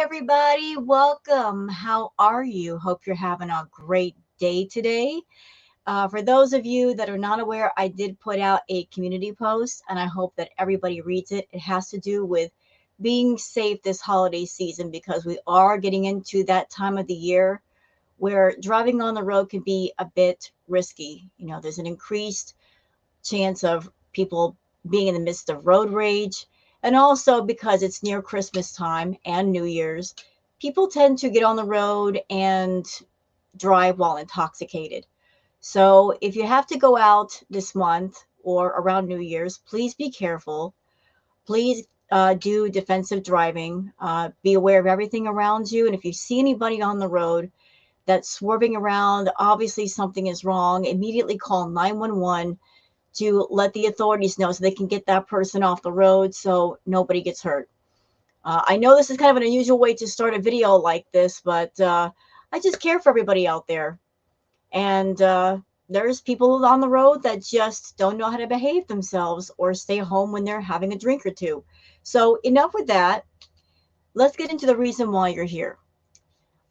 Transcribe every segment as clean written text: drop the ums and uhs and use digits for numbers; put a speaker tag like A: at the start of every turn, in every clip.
A: everybody. Welcome. How are you? Hope you're having a great day today. For those of you that are not aware, I did put out a community post and I hope that everybody reads it. It has to do with being safe this holiday season because we are getting into that time of the year where driving on the road can be a bit risky. There's an increased chance of people being in the midst of road rage. And also because it's near Christmas time and New Year's, people tend to get on the road and drive while intoxicated. So if you have to go out this month or around New Year's, please be careful. Please do defensive driving. Be aware of everything around you. And if you see anybody on the road that's swerving around, obviously something is wrong. Immediately call 911 to let the authorities know so they can get that person off the road so nobody gets hurt. I know this is kind of an unusual way to start a video like this, but I just care for everybody out there. And there's people on the road that just don't know how to behave themselves or stay home when they're having a drink or two. So enough with that. Let's get into the reason why you're here.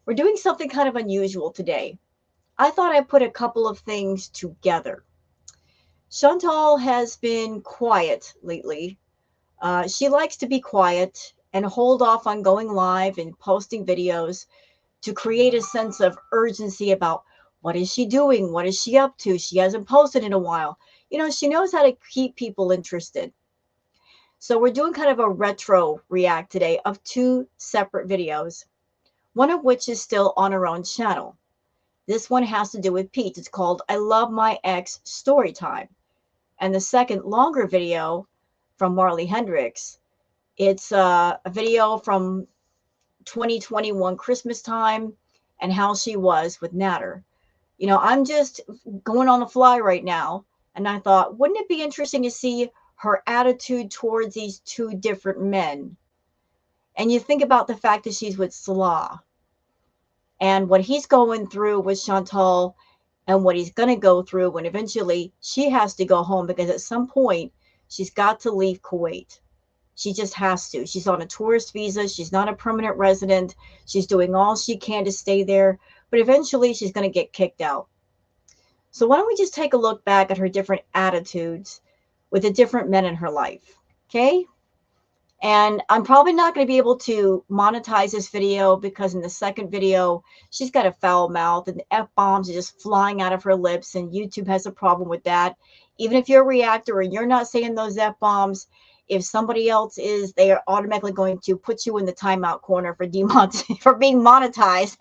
A: We're doing something kind of unusual today. I thought I'd put a couple of things together. Chantal has been quiet lately. She likes to be quiet and hold off on going live and posting videos to create a sense of urgency about what is she doing? What is she up to? She hasn't posted in a while. She knows how to keep people interested. So we're doing kind of a retro react today of two separate videos, one of which is still on her own channel. This one has to do with Pete. It's called I Love My Ex Story Time. And the second longer video from MARLEY HENDRIX, it's a video from 2021 Christmas time and how she was with Natter. I'm just going on the fly right now. And I thought, wouldn't it be interesting to see her attitude towards these two different men? And you think about the fact that she's with Salah and what he's going through with Chantal and what he's going to go through when eventually she has to go home because at some point she's got to leave Kuwait. She just has to. She's on a tourist visa. She's not a permanent resident. She's doing all she can to stay there, but eventually she's going to get kicked out. So why don't we just take a look back at her different attitudes with the different men in her life, okay? And I'm probably not going to be able to monetize this video because in the second video, she's got a foul mouth and the F-bombs are just flying out of her lips and YouTube has a problem with that. Even if you're a reactor and you're not saying those F-bombs, if somebody else is, they are automatically going to put you in the timeout corner for for being monetized.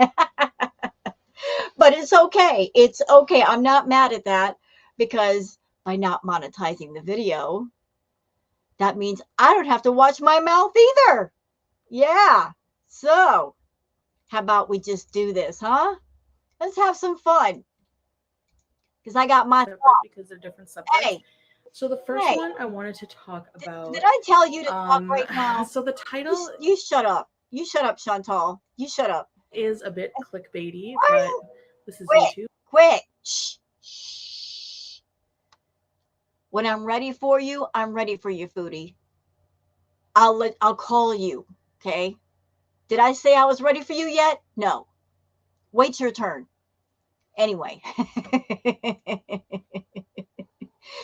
A: But it's okay. It's okay. I'm not mad at that because by not monetizing the video, that means I don't have to watch my mouth either. Yeah. So how about we just do this, huh? Let's have some fun. Because I got my
B: because they're different subjects.
A: Hey.
B: So the first one I wanted to talk about.
A: Did I tell you to talk right now?
B: So the title.
A: You shut up. You shut up, Chantal. You shut up.
B: Is a bit clickbaity, but this is YouTube.
A: Quit. Shh. When I'm ready for you, Foodie. I'll call you, okay? Did I say I was ready for you yet? No. Wait your turn. Anyway.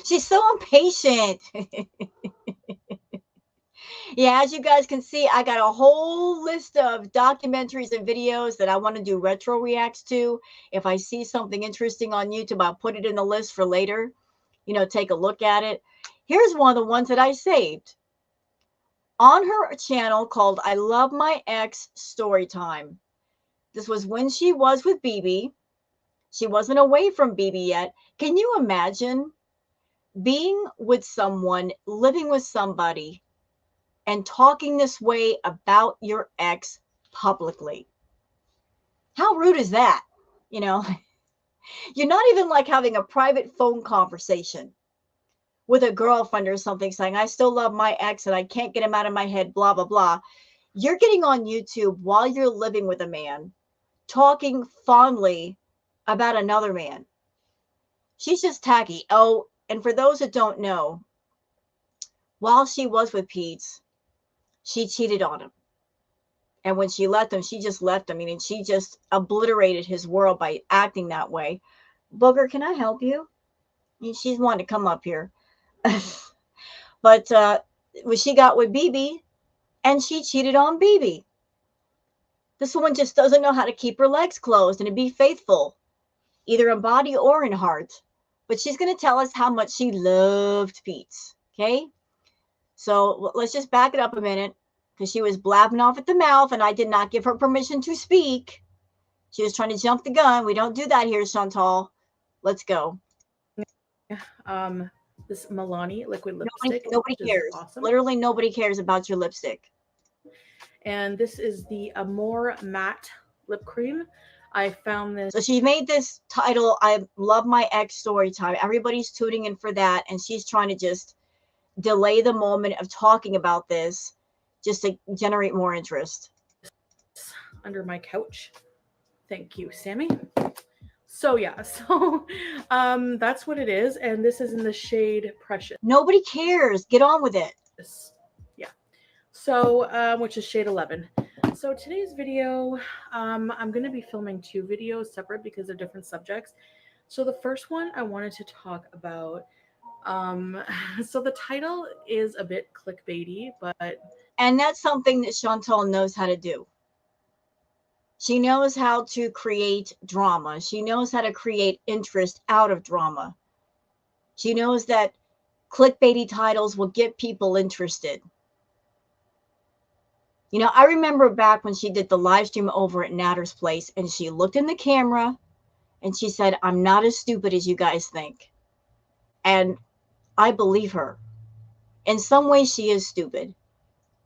A: She's so impatient. Yeah, as you guys can see, I got a whole list of documentaries and videos that I want to do retro reacts to. If I see something interesting on YouTube, I'll put it in the list for later. Take a look at it. Here's one of the ones that I saved on her channel called I Love My Ex Story Time. This was when she was with BB. She wasn't away from BB yet. Can you imagine being with someone, living with somebody, and talking this way about your ex publicly? How rude is that? You're not even like having a private phone conversation with a girlfriend or something saying, I still love my ex and I can't get him out of my head, blah, blah, blah. You're getting on YouTube while you're living with a man, talking fondly about another man. She's just tacky. Oh, and for those that don't know, while she was with Pete, she cheated on him. And when she left him, she just left him. I mean, she just obliterated his world by acting that way. Booger, can I help you? I mean, she's wanting to come up here. But when she got with BB, and she cheated on BB. This woman just doesn't know how to keep her legs closed and to be faithful, either in body or in heart. But she's going to tell us how much she loved Pete. Okay? So let's just back it up a minute, because she was blabbing off at the mouth and I did not give her permission to speak. She was trying to jump the gun. We don't do that here, Chantal. Let's go.
B: This Milani liquid lipstick.
A: Nobody cares.
B: Awesome.
A: Literally nobody cares about your lipstick.
B: And this is the Amore Matte Lip Cream. I found this.
A: So she made this title, I Love My Ex Story Time. Everybody's tuning in for that, and she's trying to just delay the moment of talking about this just to generate more interest.
B: Under my couch. Thank you, Sammy. So yeah, that's what it is, and this is in the shade Precious.
A: Nobody cares. Get on with it.
B: Yeah. So, which is shade 11. So today's video, I'm going to be filming 2 videos separate because they're different subjects. So the first one I wanted to talk about, so the title is a bit clickbaity, but...
A: And that's something that Chantal knows how to do. She knows how to create drama. She knows how to create interest out of drama. She knows that clickbaity titles will get people interested. You know, I remember back when she did the live stream over at Natter's place, and she looked in the camera and she said, I'm not as stupid as you guys think. And I believe her. In some ways, she is stupid,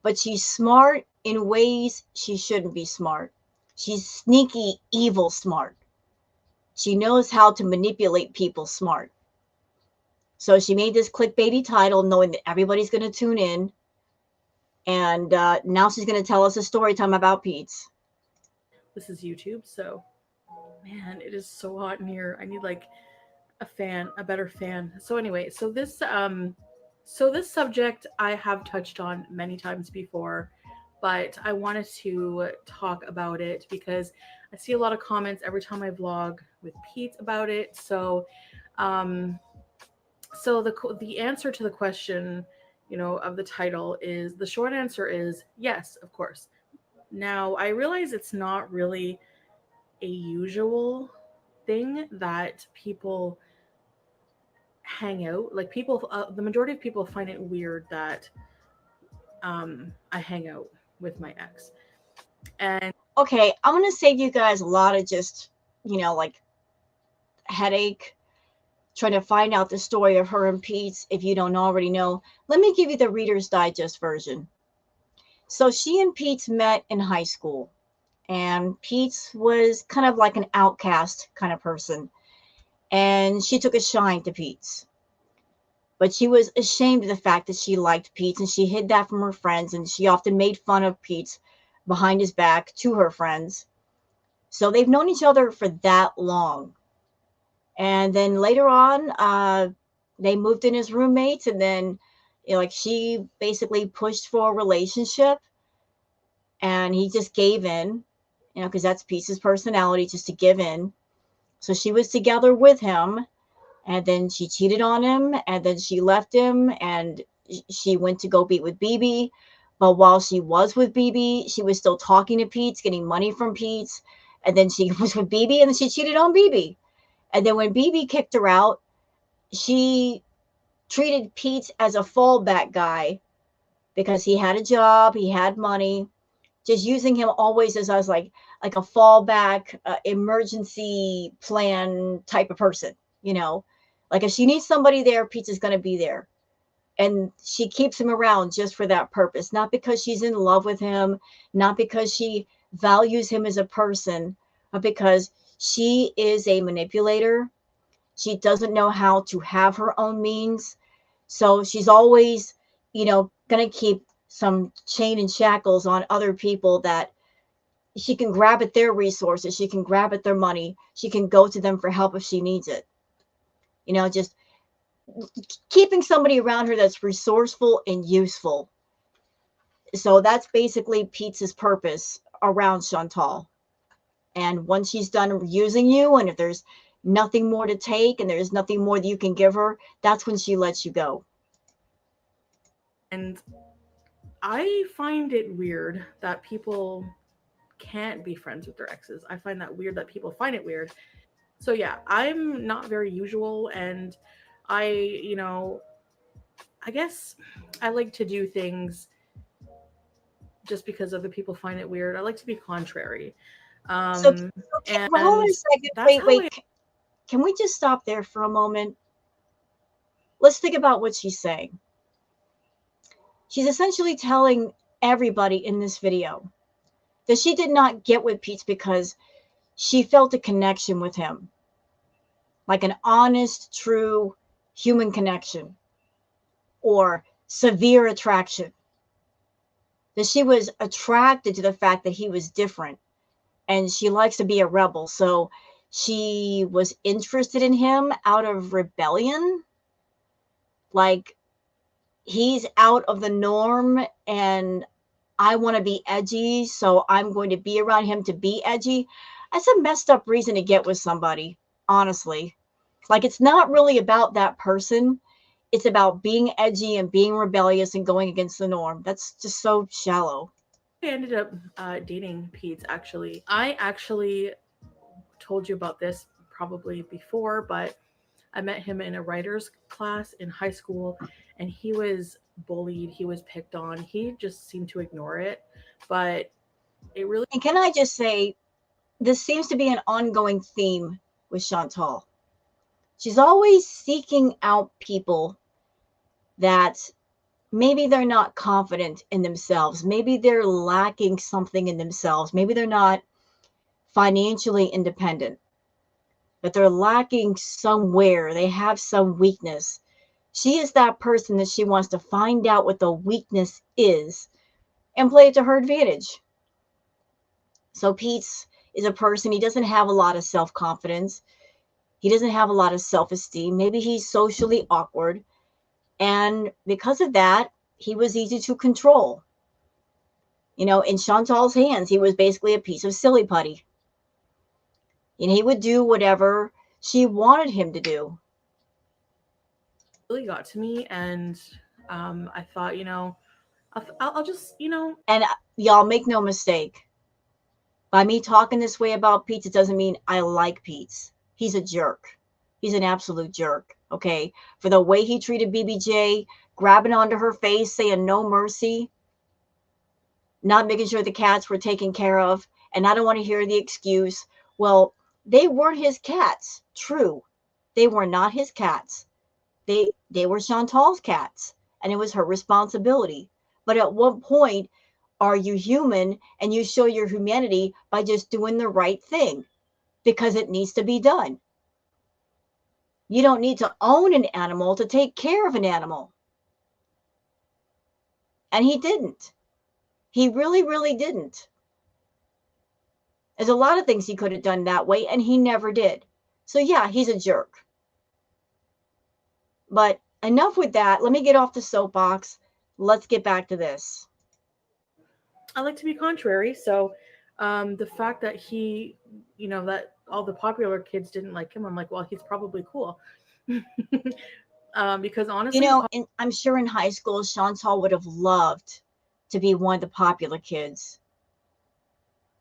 A: but she's smart in ways she shouldn't be smart. She's sneaky, evil smart. She knows how to manipulate people smart. So she made this clickbaity title knowing that everybody's going to tune in. And now she's going to tell us a story time about Pete's.
B: This is YouTube, so man, it is so hot in here. I need like a fan, a better fan. So anyway, so this subject I have touched on many times before, but I wanted to talk about it because I see a lot of comments every time I vlog with Pete about it. So, so the answer to the question, you know, of the title is, the short answer is yes, of course. Now, I realize it's not really a usual thing that people hang out. Like people, the majority of people find it weird that I hang out with my ex. And
A: okay, I'm going to save you guys a lot of just, you know, like headache trying to find out the story of her and Pete's if you don't already know. Let me give you the Reader's Digest version. So she and Pete's met in high school, and Pete's was kind of like an outcast kind of person, and she took a shine to Pete's. But she was ashamed of the fact that she liked Pete, and she hid that from her friends, and she often made fun of Pete behind his back to her friends. So they've known each other for that long. And then later on, they moved in as roommates, and then, you know, like she basically pushed for a relationship, and he just gave in, you know, because that's Pete's personality, just to give in. So she was together with him, and then she cheated on him, and then she left him, and she went to go be with BB. But while she was with BB, she was still talking to Pete, getting money from Pete. And then she was with BB, and then she cheated on BB. And then when BB kicked her out, she treated Pete as a fallback guy because he had a job, he had money, just using him always as like a fallback, emergency plan type of person, you know. Like if she needs somebody there, Pete is going to be there. And she keeps him around just for that purpose, not because she's in love with him, not because she values him as a person, but because she is a manipulator. She doesn't know how to have her own means. So she's always, you know, going to keep some chain and shackles on other people that she can grab at their resources. She can grab at their money. She can go to them for help if she needs it. You know, just keeping somebody around her that's resourceful and useful. So that's basically Pete's purpose around Chantal. And once she's done using you, and if there's nothing more to take and there's nothing more that you can give her, that's when she lets you go.
B: And I find it weird that people can't be friends with their exes. I find that weird that people find it weird. So yeah, I'm not very usual, and I, I guess I like to do things just because other people find it weird. I like to be contrary.
A: So,
B: Um
A: okay, well, hold on
B: and
A: a second.
B: that's
A: Wait,
B: how
A: wait.
B: I
A: Can we just stop there for a moment? Let's think about what she's saying. She's essentially telling everybody in this video that she did not get with Pete because she felt a connection with him, like an honest, true human connection or severe attraction. That she was attracted to the fact that he was different and she likes to be a rebel. So she was interested in him out of rebellion. Like, he's out of the norm and I want to be edgy, so I'm going to be around him to be edgy. That's a messed up reason to get with somebody, honestly. Like, it's not really about that person. It's about being edgy and being rebellious and going against the norm. That's just so shallow.
B: ended up dating Pete. Actually, I actually told you about this probably before, but I met him in a writer's class in high school, and he was bullied. He was picked on. He just seemed to ignore it, but it really
A: And can I just say, this seems to be an ongoing theme with Chantal. She's always seeking out people that maybe they're not confident in themselves. Maybe they're lacking something in themselves. Maybe they're not financially independent, but they're lacking somewhere. They have some weakness. She is that person that she wants to find out what the weakness is and play it to her advantage. So Pete's is a person, he doesn't have a lot of self confidence. He doesn't have a lot of self esteem. Maybe he's socially awkward. And because of that, he was easy to control. In Chantal's hands, he was basically a piece of silly putty. And he would do whatever she wanted him to do.
B: really got to me, and I thought, I'll just,
A: And y'all make no mistake. By me talking this way about Pete, it doesn't mean I like Pete. He's a jerk. He's an absolute jerk. Okay. For the way he treated BBJ, grabbing onto her face, saying no mercy, not making sure the cats were taken care of. And I don't want to hear the excuse, well, they weren't his cats. True. They were not his cats. They were Chantal's cats, and it was her responsibility. But at what point are you human and you show your humanity by just doing the right thing because it needs to be done? You don't need to own an animal to take care of an animal. And he didn't. He really, really didn't. There's a lot of things he could have done that way, and he never did. So, yeah, he's a jerk. But enough with that. Let me get off the soapbox. Let's get back to this.
B: I like to be contrary. So the fact that that all the popular kids didn't like him, I'm like, well, he's probably cool. Because honestly,
A: I'm sure in high school, Chantal would have loved to be one of the popular kids,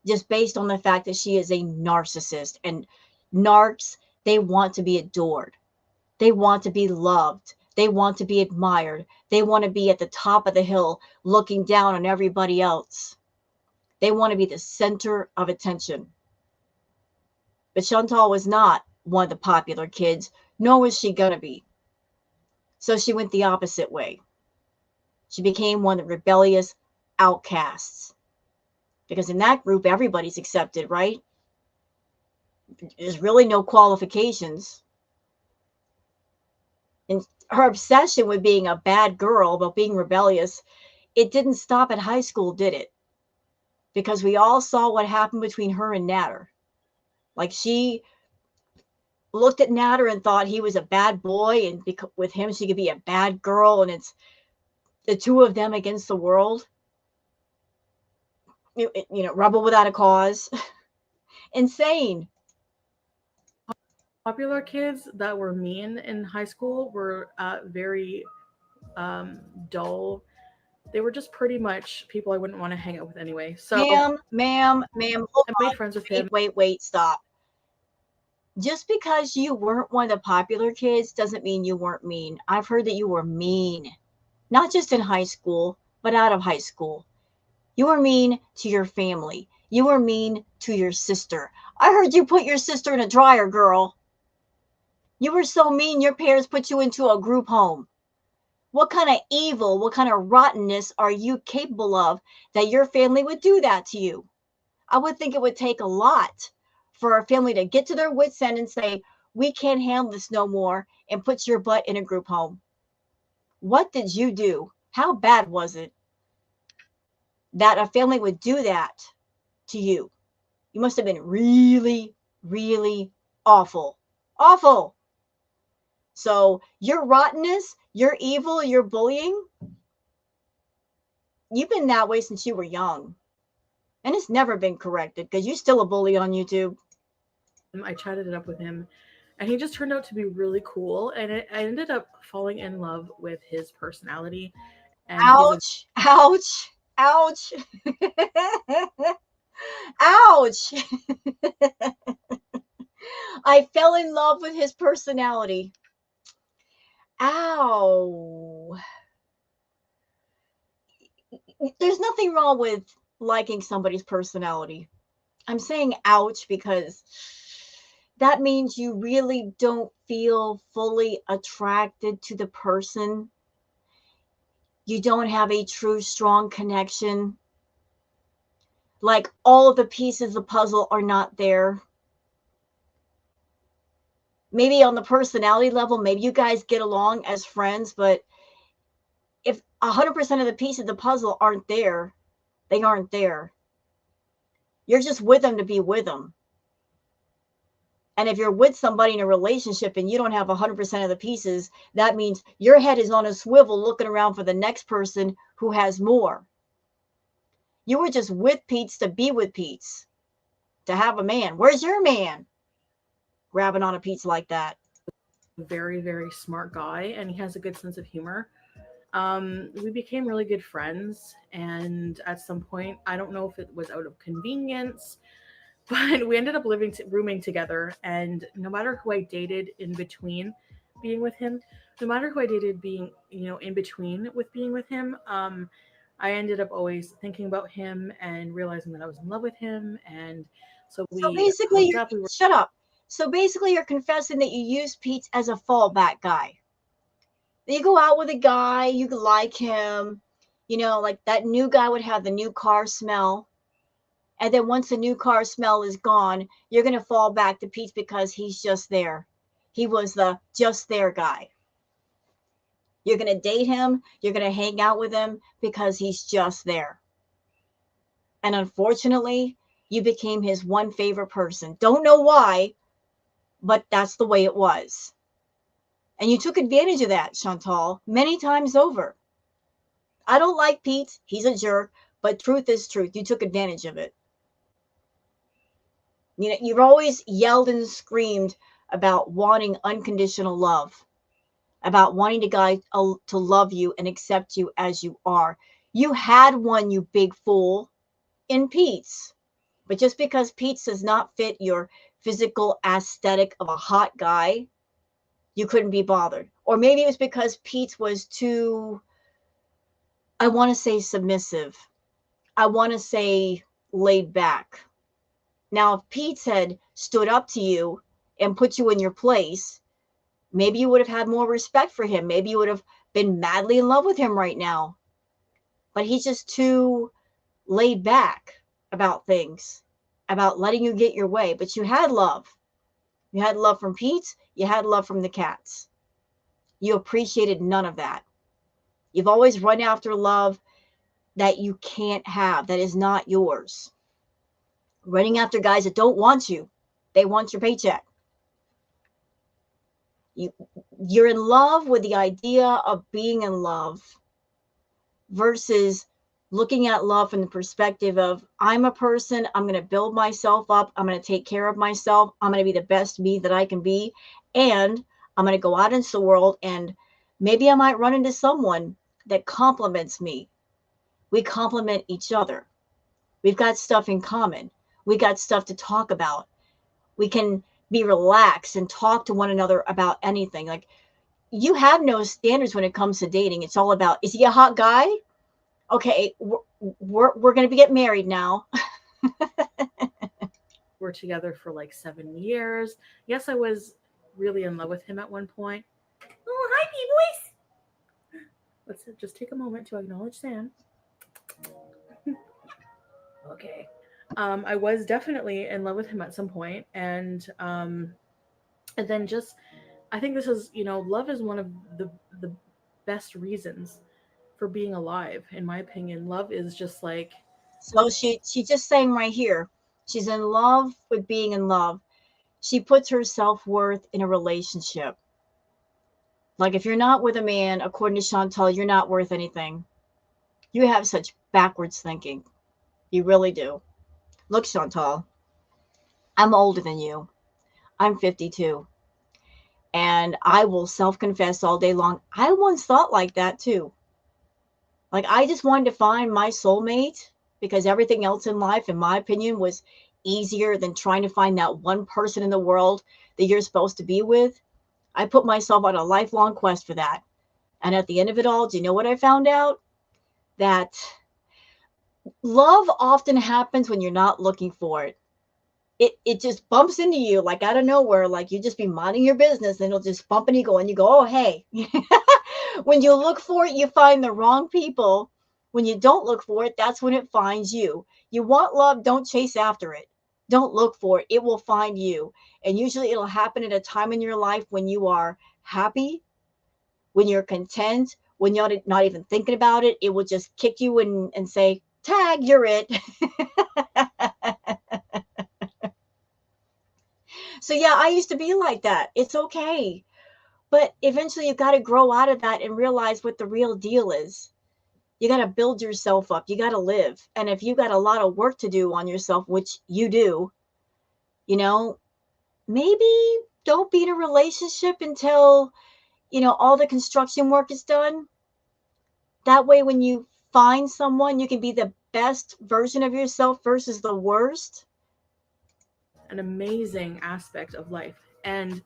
A: just based on the fact that she is a narcissist. And narcs, they want to be adored. They want to be loved. They want to be admired. They want to be at the top of the hill looking down on everybody else. They want to be the center of attention. But Chantal was not one of the popular kids, nor was she going to be. So she went the opposite way. She became one of the rebellious outcasts. Because in that group, everybody's accepted, right? There's really no qualifications. And her obsession with being a bad girl, about being rebellious, it didn't stop at high school, did it? Because we all saw what happened between her and Natter. Like, she looked at Natter and thought he was a bad boy, and with him she could be a bad girl, and it's the two of them against the world. rebel without a cause. Insane.
B: Popular kids that were mean in high school were very dull. They were just pretty much people I wouldn't want to hang out with anyway. So
A: Ma'am, hold
B: I made
A: on.
B: friends with him.
A: Wait, stop. Just because you weren't one of the popular kids doesn't mean you weren't mean. I've heard that you were mean, not just in high school, but out of high school. You were mean to your family. You were mean to your sister. I heard you put your sister in a dryer, girl. You were so mean your parents put you into a group home. What kind of evil, what kind of rottenness are you capable of that your family would do that to you? I would think it would take a lot for a family to get to their wits' end and say, we can't handle this no more, and put your butt in a group home. What did you do? How bad was it that a family would do that to you? You must have been really, really awful. Awful. So your rottenness, your evil, your bullying, you've been that way since you were young. And it's never been corrected because you're still a bully on YouTube.
B: I chatted it up with him, and he just turned out to be really cool. And I ended up falling in love with his personality. And he's a
A: Ouch, ouch, ouch, ouch. I fell in love with his personality. Ow. There's nothing wrong with liking somebody's personality. I'm saying ouch because that means you really don't feel fully attracted to the person. You don't have a true, strong connection. Like all of the pieces of the puzzle are not there. Maybe on the personality level, maybe you guys get along as friends, but if 100% of the pieces of the puzzle aren't there, they aren't there. You're just with them to be with them. And if you're with somebody in a relationship and you don't have 100% of the pieces, that means your head is on a swivel looking around for the next person who has more. You were just with Pete's to be with Pete's, to have a man. Where's your man? Grabbing on a Pete's like that.
B: very, very smart guy, and he has a good sense of humor. We became really good friends, and at some point, I don't know if it was out of convenience, but we ended up rooming together. And no matter who I dated in between being with him, no matter who I dated being, in between with being with him, I ended up always thinking about him and realizing that I was in love with him. And so
A: So
B: we
A: basically,
B: hooked up. We were
A: shut up. So basically, you're confessing that you use Pete's as a fallback guy. You go out with a guy, you like him, like that new guy would have the new car smell. And then once the new car smell is gone, you're going to fall back to Pete's because he's just there. He was the just there guy. You're going to date him, you're going to hang out with him because he's just there. And unfortunately, you became his one favorite person. Don't know why, but that's the way it was. And you took advantage of that, Chantal, many times over. I don't like Pete. He's a jerk, but truth is truth. You took advantage of it. You've always yelled and screamed about wanting unconditional love, about wanting a guy to love you and accept you as you are. You had one, you big fool, in Pete's. But just because Pete's does not fit your physical aesthetic of a hot guy, you couldn't be bothered. Or maybe it was because Pete's was too, I want to say submissive. I want to say laid back. Now, if Pete's had stood up to you and put you in your place, maybe you would have had more respect for him. Maybe you would have been madly in love with him right now. But he's just too laid back about things, about letting you get your way. But you had love. You had love from Pete. You had love from the cats. You appreciated none of that. You've always run after love that you can't have, that is not yours. Running after guys that don't want you. They want your paycheck. You're in love with the idea of being in love versus looking at love from the perspective of, I'm a person, I'm going to build myself up, I'm going to take care of myself, I'm going to be the best me that I can be, and I'm going to go out into the world, and maybe I might run into someone that compliments me. We complement each other. We've got stuff in common. We got stuff to talk about. We can be relaxed and talk to one another about anything. Like, you have no standards when it comes to dating. It's all about, is he a hot guy? Okay, we're going to get married now.
B: We're together for like 7 years. Yes, I was really in love with him at one point. Oh, hi, P boys. Let's just take a moment to acknowledge Sam. Okay. I was definitely in love with him at some point, and then just I think this is, love is one of the best reasons for being alive, in my opinion. Love is just like,
A: So she's just saying right here, she's in love with being in love. She puts her self-worth in a relationship. Like, if you're not with a man, according to Chantal, you're not worth anything. You have such backwards thinking. You really do. Look, Chantal, I'm older than you. I'm 52. And I will self-confess all day long. I once thought like that too. Like, I just wanted to find my soulmate because everything else in life, in my opinion, was easier than trying to find that one person in the world that you're supposed to be with. I put myself on a lifelong quest for that. And at the end of it all, do you know what I found out? That love often happens when you're not looking for it. It just bumps into you like out of nowhere, like you just be minding your business and it'll just bump into you and you go, oh, hey. When you look for it, you find the wrong people. When you don't look for it, that's when it finds you. You want love, don't chase after it. Don't look for it. It will find you. And usually it'll happen at a time in your life when you are happy, when you're content, when you're not even thinking about it. It will just kick you and say, tag, you're it. So yeah, I used to be like that. It's okay. But eventually you got to grow out of that and realize what the real deal is. You got to build yourself up. You got to live. And if you got a lot of work to do on yourself, which you do, you know, maybe don't be in a relationship until, all the construction work is done. That way, when you find someone, you can be the best version of yourself versus the worst.
B: an amazing aspect of life. And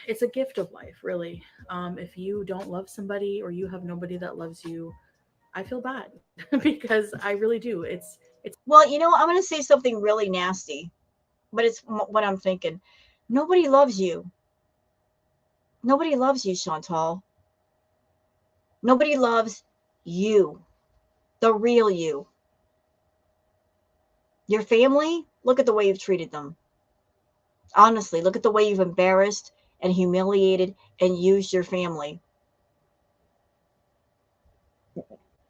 B: it's a gift of life, really. If you don't love somebody or you have nobody that loves you, I feel bad because I really do. It's
A: Well, I'm going to say something really nasty, but it's what I'm thinking. Nobody loves you. Nobody loves you, Chantal. Nobody loves you, the real you. Your family, look at the way you've treated them. Honestly, look at the way you've embarrassed and humiliated and used your family.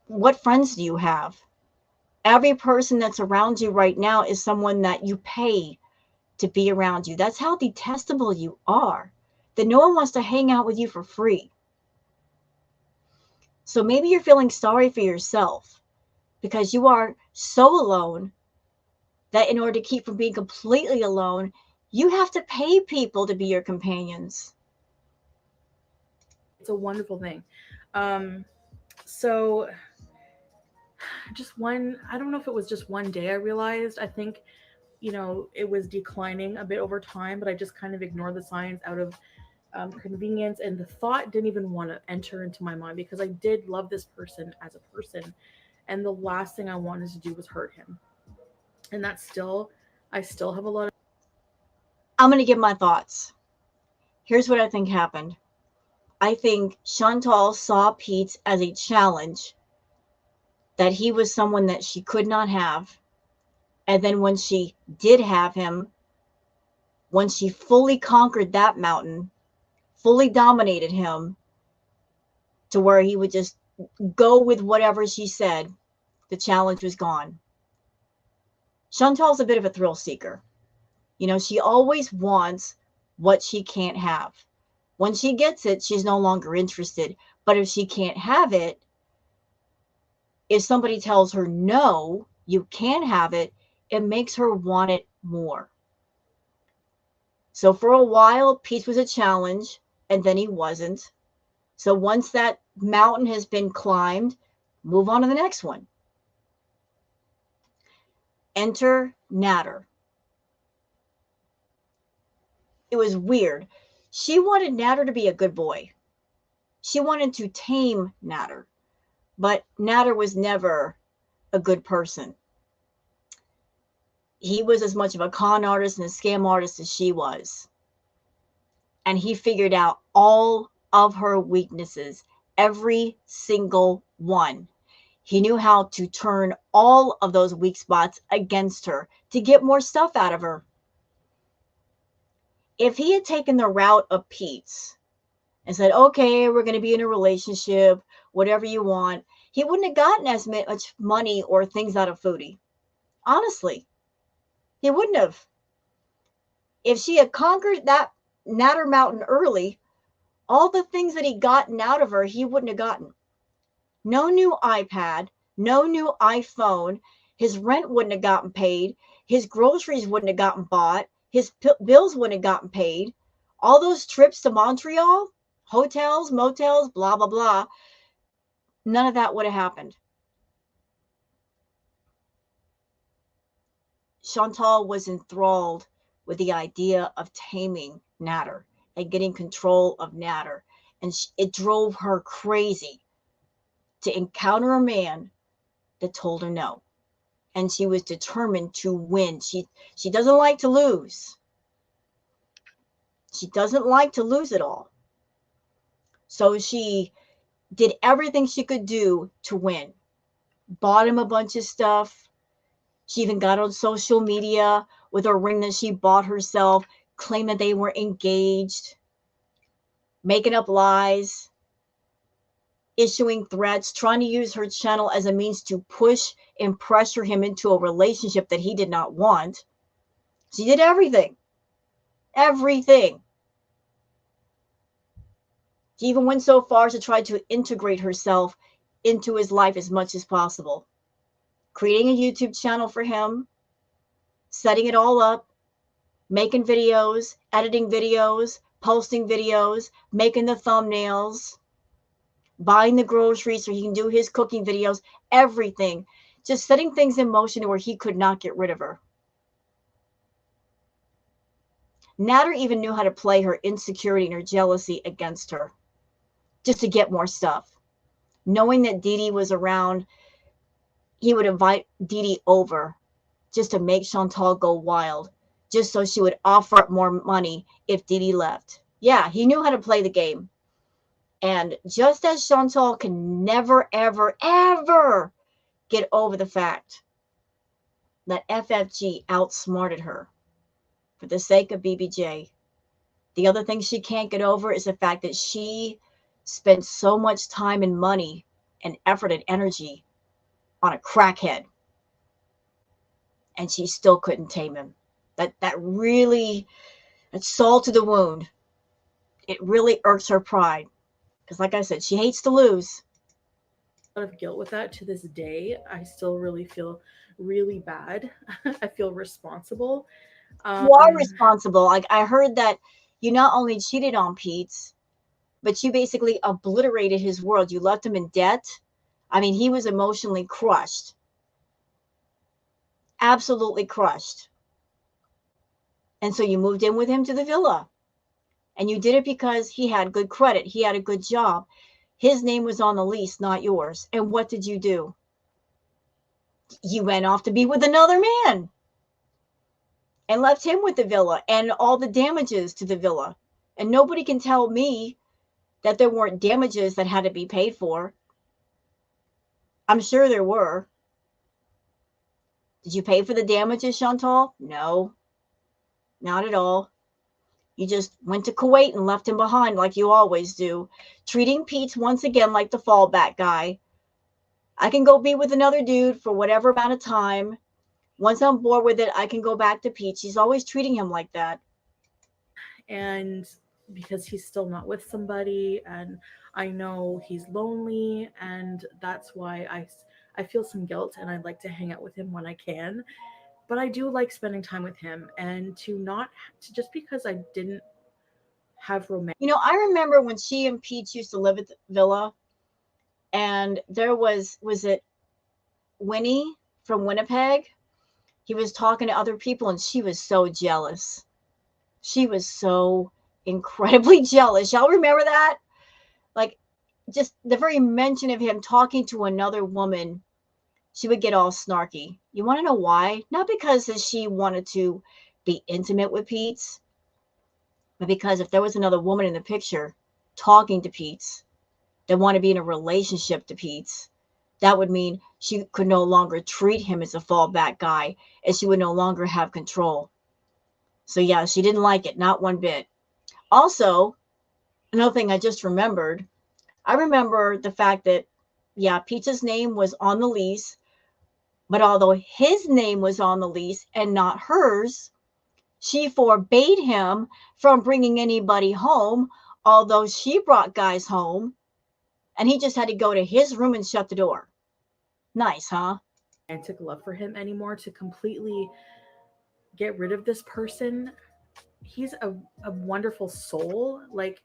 A: What friends do you have? Every person that's around you right now is someone that you pay to be around you. That's how detestable you are, that no one wants to hang out with you for free. So maybe you're feeling sorry for yourself because you are so alone that in order to keep from being completely alone, you have to pay people to be your companions.
B: a wonderful thing. So just one, I don't know if it was just one day I realized, I think, it was declining a bit over time, but I just kind of ignored the signs out of convenience, and the thought didn't even want to enter into my mind because I did love this person as a person, and the last thing I wanted to do was hurt him. And I still have a lot of.
A: I'm going to give my thoughts. Here's what I think happened. I think Chantal saw Pete as a challenge, that he was someone that she could not have. And then when she did have him, when she fully conquered that mountain, fully dominated him to where he would just go with whatever she said, the challenge was gone. Chantal's a bit of a thrill seeker. She always wants what she can't have. When she gets it, she's no longer interested. But if she can't have it, If somebody tells her, no, you can't have it, it makes her want it more. So for a while, Pete was a challenge, and then he wasn't. So once that mountain has been climbed, move on to the next one. Enter Natter. It was weird. She wanted Natter to be a good boy. She wanted to tame Natter, but Natter was never a good person. He was as much of a con artist and a scam artist as she was. And he figured out all of her weaknesses, every single one. He knew how to turn all of those weak spots against her to get more stuff out of her. If he had taken the route of Pete's and said, okay, we're going to be in a relationship, whatever you want, he wouldn't have gotten as much money or things out of Foodie. Honestly, he wouldn't have. If she had conquered that Natter Mountain early, all the things that he gotten out of her, he wouldn't have gotten. No new iPad, no new iPhone. His rent wouldn't have gotten paid. His groceries wouldn't have gotten bought. His bills wouldn't have gotten paid. All those trips to Montreal, hotels, motels, blah, blah, blah. None of that would have happened. Chantal was enthralled with the idea of taming Natter and getting control of Natter. And it drove her crazy to encounter a man that told her no. And she was determined to win. She doesn't like to lose. She doesn't like to lose it all. So she did everything she could do to win. Bought him a bunch of stuff. She even got on social media with a ring that she bought herself, claimed that they were engaged, making up lies, issuing threats, trying to use her channel as a means to push and pressure him into a relationship that he did not want. She did everything. Everything. She even went so far as to try to integrate herself into his life as much as possible. Creating a YouTube channel for him, setting it all up, making videos, editing videos, posting videos, making the thumbnails, buying the groceries so he can do his cooking videos, everything. Just setting things in motion where he could not get rid of her. Natter even knew how to play her insecurity and her jealousy against her, just to get more stuff. Knowing that Didi was around, he would invite Didi over just to make Chantal go wild, just so she would offer up more money if Didi left. Yeah, he knew how to play the game. And just as Chantal can never, ever, ever get over the fact that FFG outsmarted her for the sake of BBJ, the other thing she can't get over is the fact that she spent so much time and money and effort and energy on a crackhead, and she still couldn't tame him. That really, that's salt to the wound. It really irks her pride. Because like I said, she hates to lose.
B: A lot of guilt with that to this day. I still really feel really bad. I feel responsible.
A: You are
B: Um,
A: responsible. Like I heard that you not only cheated on Pete, but you basically obliterated his world. You left him in debt. I mean, he was emotionally crushed. Absolutely crushed. And so you moved in with him to the villa. And you did it because he had good credit. He had a good job. His name was on the lease, not yours. And what did you do? You went off to be with another man and left him with the villa and all the damages to the villa. And nobody can tell me that there weren't damages that had to be paid for. I'm sure there were. Did you pay for the damages, Chantal? No, not at all. You just went to Kuwait and left him behind like you always do, treating Pete once again like the fallback guy. I can go be with another dude for whatever amount of time. Once I'm bored with it, I can go back to Pete. She's always treating him like that.
B: and because he's still not with somebody, and I know he's lonely, and that's why I feel some guilt and I'd like to hang out with him when I can. But I do like spending time with him, and to just because I didn't have romantic.
A: You know, I remember when she and Peach used to live at the villa, and there was it Winnie from Winnipeg? He was talking to other people, and she was so jealous. She was so incredibly jealous. Y'all remember that? Like, just the very mention of him talking to another woman, she would get all snarky. You want to know why? Not because she wanted to be intimate with Pete, but because if there was another woman in the picture talking to Pete that wanted to be in a relationship to Pete, that would mean she could no longer treat him as a fallback guy, and she would no longer have control. So yeah, she didn't like it, not one bit. Also, another thing I just remembered, I remember the fact that, yeah, Peach's name was on the lease, but although his name was on the lease and not hers, she forbade him from bringing anybody home, although she brought guys home, and he just had to go to his room and shut the door. Nice, huh?
B: Love for him anymore, to completely get rid of this person. He's a wonderful soul. Like,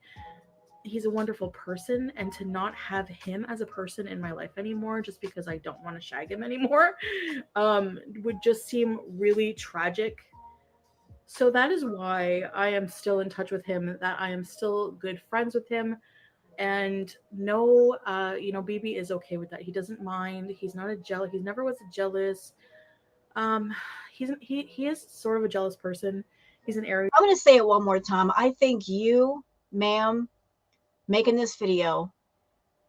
B: he's a wonderful person, and to not have him as a person in my life anymore just because I don't want to shag him anymore would just seem really tragic. So that is why I am still in touch with him, that I am still good friends with him. And no, BB is okay with that. He doesn't mind. He's not a jealous. He never was jealous. Um, he is sort of a jealous person. He's an Aries.
A: I'm going to say it one more time. I think you, ma'am, making this video,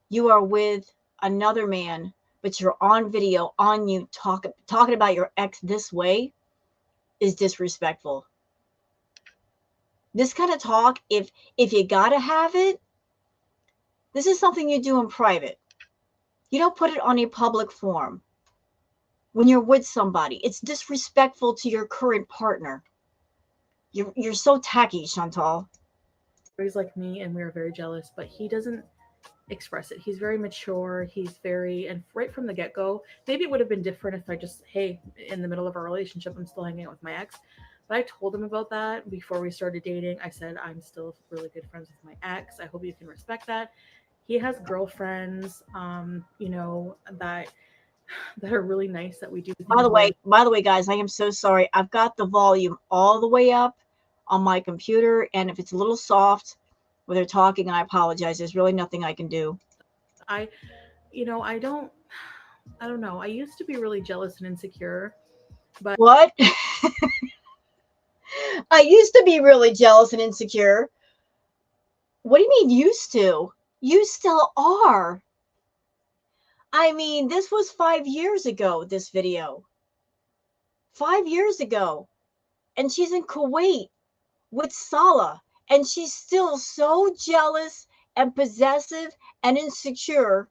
A: you are with another man, but you're on video on you talking about your ex this way is disrespectful. This kind of talk, if you gotta have it, this is something you do in private. You don't put it on a public forum when you're with somebody. It's disrespectful to your current partner. You're so tacky, Chantal.
B: He's like me, and we are very jealous, but he doesn't express it. He's very mature. He's very, and right from the get go, maybe it would have been different if I just, hey, in the middle of our relationship, I'm still hanging out with my ex. But I told him about that before we started dating. I said, I'm still really good friends with my ex. I hope you can respect that. He has girlfriends, that are really nice that we do things
A: By the way, guys, I am so sorry. I've got the volume all the way up on my computer, and if it's a little soft when they're talking, I apologize. There's really nothing I can do.
B: I don't know. I used to be really jealous and insecure, but
A: What? I used to be really jealous and insecure. What do you mean used to? You still are. I mean, this was 5 years ago, this video. 5 years ago. And she's in Kuwait with Salah. And she's still so jealous and possessive and insecure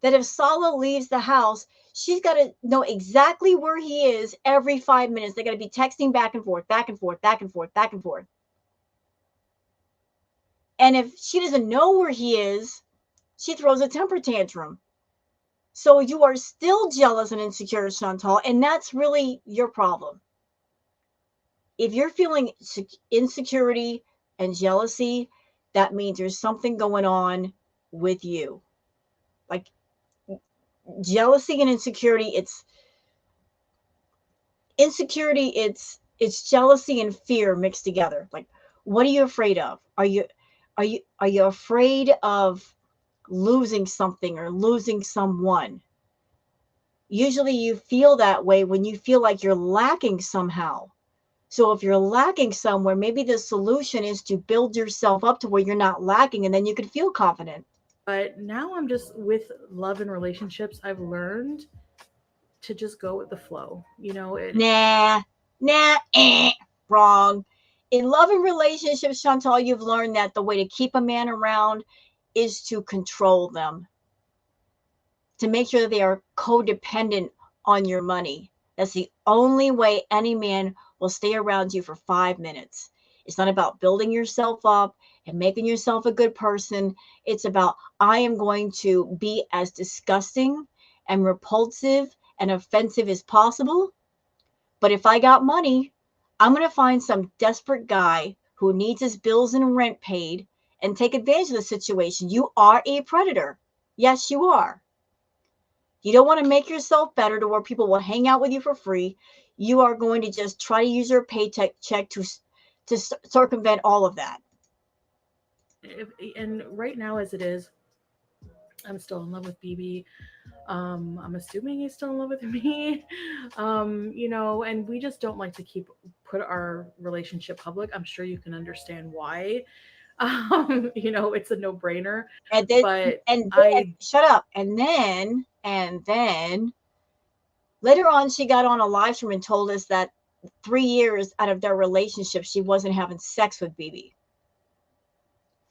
A: that if Salah leaves the house, she's got to know exactly where he is every 5 minutes. They got to be texting back and forth, back and forth, back and forth, back and forth. And if she doesn't know where he is, she throws a temper tantrum. So you are still jealous and insecure, Chantal, and that's really your problem. If you're feeling insecurity and jealousy, that means there's something going on with you. Like jealousy and insecurity, it's jealousy and fear mixed together. Like, what are you afraid of? Are you afraid of losing something or losing someone? Usually you feel that way when you feel like you're lacking somehow. So if you're lacking somewhere, maybe the solution is to build yourself up to where you're not lacking, and then you could feel confident.
B: But now I'm just, with love and relationships, I've learned to just go with the flow.
A: Wrong. In love and relationships, Chantal, you've learned that the way to keep a man around is to control them, to make sure that they are codependent on your money. That's the only way any man will stay around you for 5 minutes. It's not about building yourself up and making yourself a good person. It's about, I am going to be as disgusting and repulsive and offensive as possible. But if I got money, I'm going to find some desperate guy who needs his bills and rent paid and take advantage of the situation. You are a predator. Yes, you are. You don't want to make yourself better to where people will hang out with you for free. You are going to just try to use your paycheck check to circumvent all of that.
B: And right now, as it is, I'm still in love with BB. I'm assuming he's still in love with me. And we just don't like to put our relationship public. I'm sure you can understand why. It's a no-brainer.
A: And then,
B: But
A: and then,
B: I
A: shut up. And then, later on, she got on a live stream and told us that 3 years out of their relationship, she wasn't having sex with BB.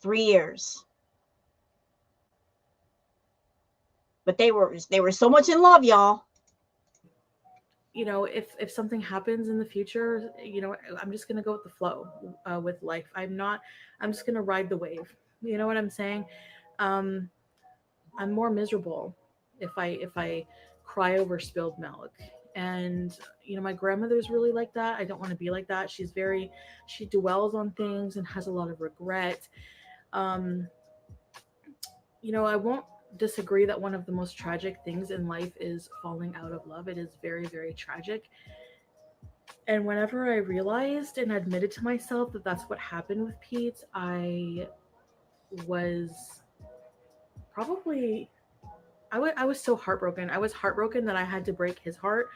A: 3 years. But they were so much in love, y'all.
B: if something happens in the future, I'm just gonna go with the flow with life. I'm just gonna ride the wave. You know what I'm saying? Um, I'm more miserable if I cry over spilled milk. And my grandmother's really like that. I don't want to be like that. She dwells on things and has a lot of regret. Um, I won't disagree that one of the most tragic things in life is falling out of love. It is very, very tragic. And whenever I realized and admitted to myself that that's what happened with Pete, I was probably I was so heartbroken. I was heartbroken that I had to break his heart,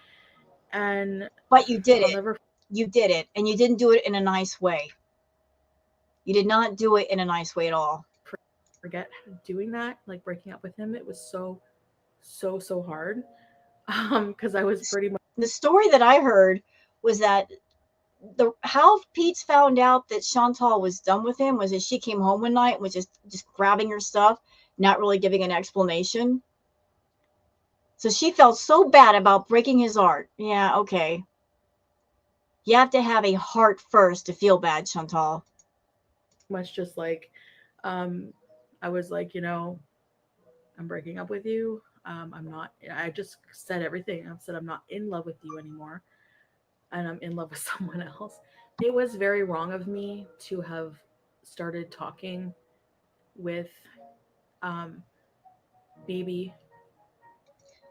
B: and
A: But you did
B: I'll
A: it.
B: never
A: You did it. And you didn't do it in a nice way. You did not do it in a nice way at all.
B: forget doing that. Like breaking up with him, it was so hard. Because I was pretty much
A: The story that I heard was that how Pete's found out that Chantal was done with him was that she came home one night and was just grabbing her stuff, not really giving an explanation. So she felt so bad about breaking his heart. Yeah, okay. You have to have a heart first to feel bad, Chantal.
B: much just like, um, I was like, I'm breaking up with you. I'm not. I just said everything. I said I'm not in love with you anymore, and I'm in love with someone else. It was very wrong of me to have started talking with um, BB.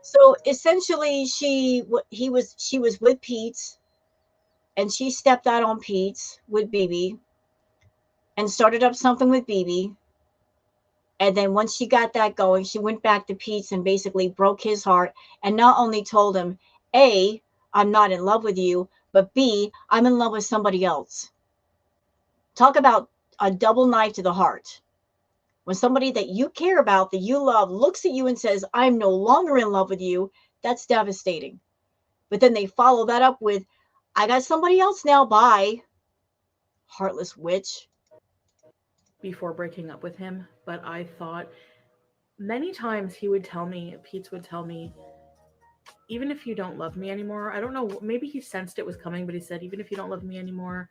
A: So essentially, she was with Pete, and she stepped out on Pete with BB and started up something with BB. And then once she got that going, she went back to Pete and basically broke his heart and not only told him, A, I'm not in love with you, but B, I'm in love with somebody else. Talk about a double knife to the heart. When somebody that you care about, that you love, looks at you and says, I'm no longer in love with you, that's devastating. But then they follow that up with, I got somebody else now, bye. Heartless witch.
B: Before breaking up with him, but I thought many times Pete would tell me, even if you don't love me anymore, I don't know, maybe he sensed it was coming, but he said, even if you don't love me anymore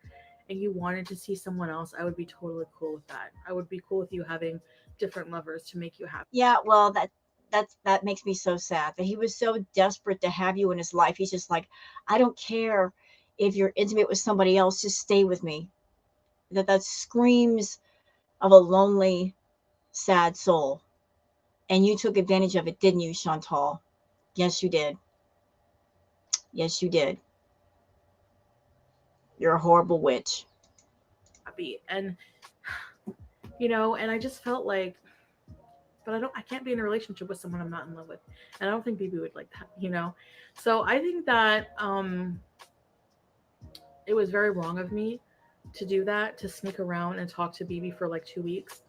B: and you wanted to see someone else, I would be totally cool with that. I would be cool with you having different lovers to make you happy.
A: Yeah, well, that makes me so sad that he was so desperate to have you in his life. He's just like, I don't care if you're intimate with somebody else, just stay with me. That screams of a lonely, sad soul. And you took advantage of it, didn't you, Chantal? Yes, you did. Yes, you did. You're a horrible witch.
B: And and I just felt like, but I can't be in a relationship with someone I'm not in love with. And I don't think BB would like that. So I think that it was very wrong of me to do that, to sneak around and talk to BB for like 2 weeks.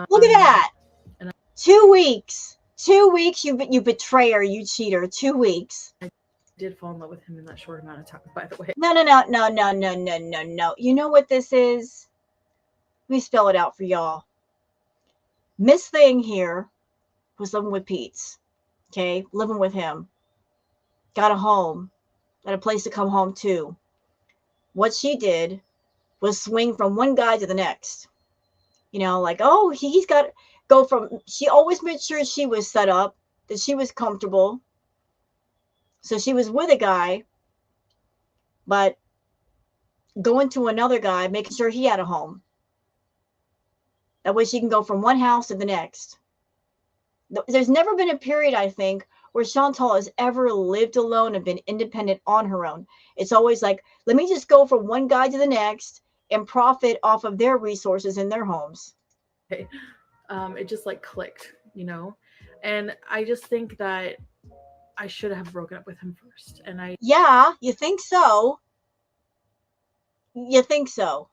A: Look at
B: Um,
A: that.
B: and
A: 2 weeks. 2 weeks, you betrayer, you cheater. 2 weeks.
B: I did fall in love with him in that short amount of time, by the way.
A: No, no, no, no, no, no, no, no, no. You know what this is? Let me spell it out for y'all. Miss Thing here was living with Pete's. Okay, living with him. Got a home, got a place to come home to. What she did was swing from one guy to the next. Like, oh, he's got go from. She always made sure she was set up. that she was comfortable. So she was with a guy, but going to another guy, making sure he had a home. That way she can go from one house to the next. There's never been a period, I think, where Chantal has ever lived alone and been independent on her own. It's always like, let me just go from one guy to the next and profit off of their resources in their homes.
B: Okay. It just like clicked, and I just think that I should have broken up with him first. And
A: Yeah, you think so? You think so?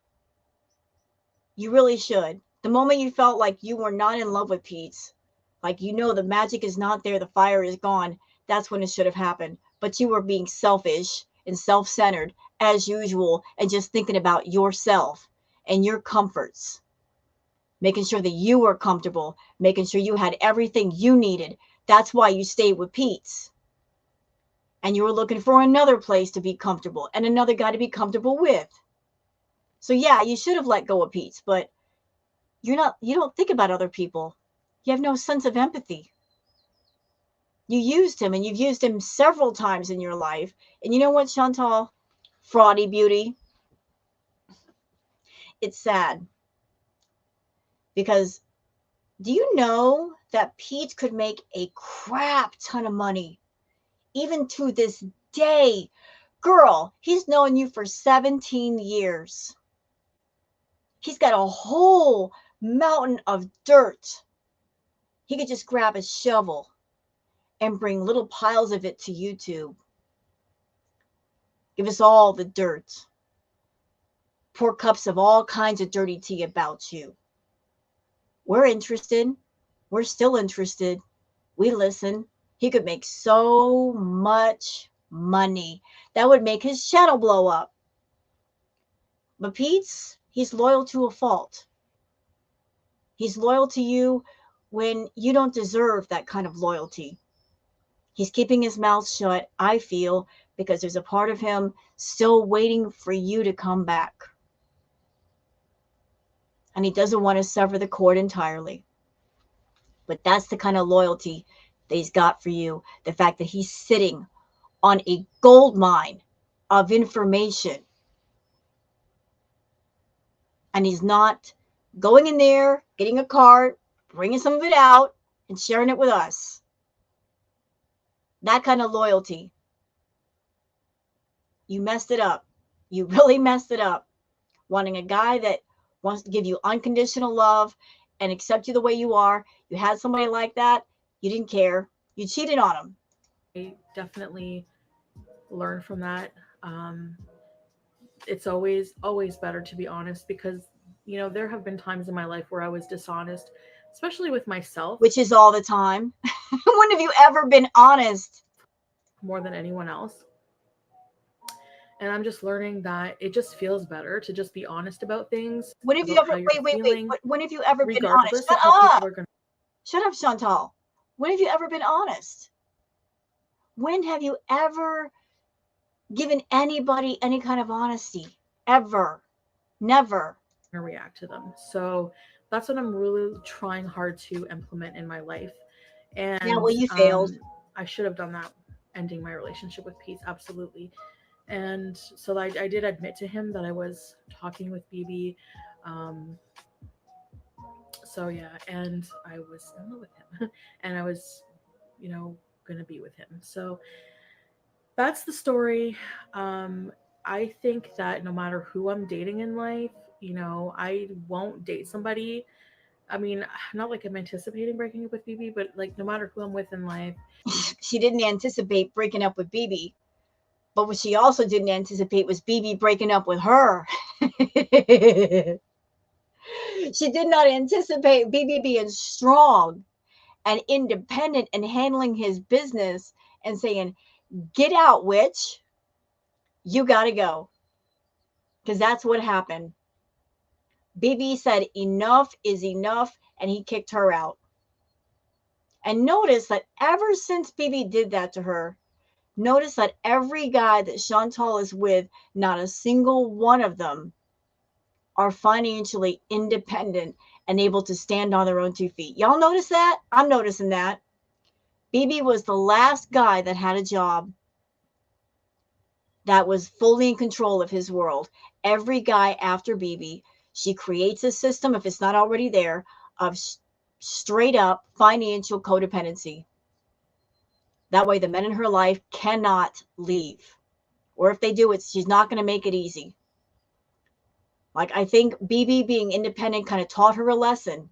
A: You really should. The moment you felt like you were not in love with Pete, like the magic is not there, the fire is gone, that's when it should have happened. But you were being selfish and self-centered as usual and just thinking about yourself and your comforts, making sure that you were comfortable, making sure you had everything you needed. That's why you stayed with Pete. And you were looking for another place to be comfortable and another guy to be comfortable with. So yeah, you should have let go of Pete, but you don't think about other people. You have no sense of empathy. You used him, and you've used him several times in your life. And you know what, Chantal? Fraudy beauty. It's sad. Because do you know that Pete could make a crap ton of money? Even to this day. Girl, he's known you for 17 years. He's got a whole mountain of dirt. He could just grab a shovel and bring little piles of it to YouTube. Give us all the dirt. Pour cups of all kinds of dirty tea about you. We're interested. We're still interested. We listen. He could make so much money. That would make his channel blow up. But Pete's, he's loyal to a fault. He's loyal to you when you don't deserve that kind of loyalty. He's keeping his mouth shut, I feel, because there's a part of him still waiting for you to come back. And he doesn't want to sever the cord entirely. But that's the kind of loyalty that he's got for you. The fact that he's sitting on a gold mine of information. And he's not going in there, getting a cart, bringing some of it out, and sharing it with us. That kind of loyalty. You messed it up. You really messed it up. Wanting a guy that wants to give you unconditional love and accept you the way you are. You had somebody like that. You didn't care. You cheated on him.
B: I definitely learned from that. It's always better to be honest, because there have been times in my life where I was dishonest, especially with myself,
A: which is all the time. When have you ever been honest?
B: More than anyone else. And I'm just learning that it just feels better to just be honest about things.
A: When have you ever wait? When have you ever been honest?
B: Shut up.
A: Shut up, Chantal. When have you ever been honest? When have you ever given anybody any kind of honesty? Ever. Never.
B: React to them. So that's what I'm really trying hard to implement in my life. And
A: yeah, well, you failed.
B: I should have done that, ending my relationship with Pete, absolutely. And so I did admit to him that I was talking with BB. So yeah, and I was in love with him, and I was, going to be with him. So that's the story. I think that no matter who I'm dating in life, I won't date somebody. I mean, not like I'm anticipating breaking up with BB, but like no matter who I'm with in life.
A: She didn't anticipate breaking up with BB. But what she also didn't anticipate was BB breaking up with her. She did not anticipate BB being strong and independent and handling his business and saying, get out, witch. You got to go. Because that's what happened. BB said enough is enough, and he kicked her out. And notice that ever since BB did that to her, notice that every guy that Chantal is with, not a single one of them are financially independent and able to stand on their own 2 feet. Y'all notice that? I'm noticing that. BB was the last guy that had a job that was fully in control of his world. Every guy after BB, she creates a system, if it's not already there, of straight up financial codependency. That way, the men in her life cannot leave. Or if they do, she's not going to make it easy. Like, I think BB being independent kind of taught her a lesson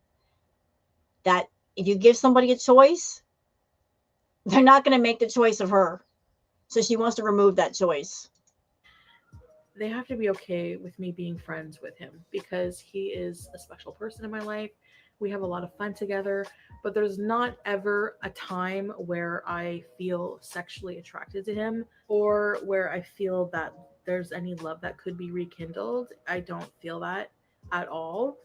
A: that if you give somebody a choice, they're not going to make the choice of her. So she wants to remove that choice.
B: They have to be okay with me being friends with him because he is a special person in my life. We have a lot of fun together, but there's not ever a time where I feel sexually attracted to him or where I feel that there's any love that could be rekindled. I don't feel that at all.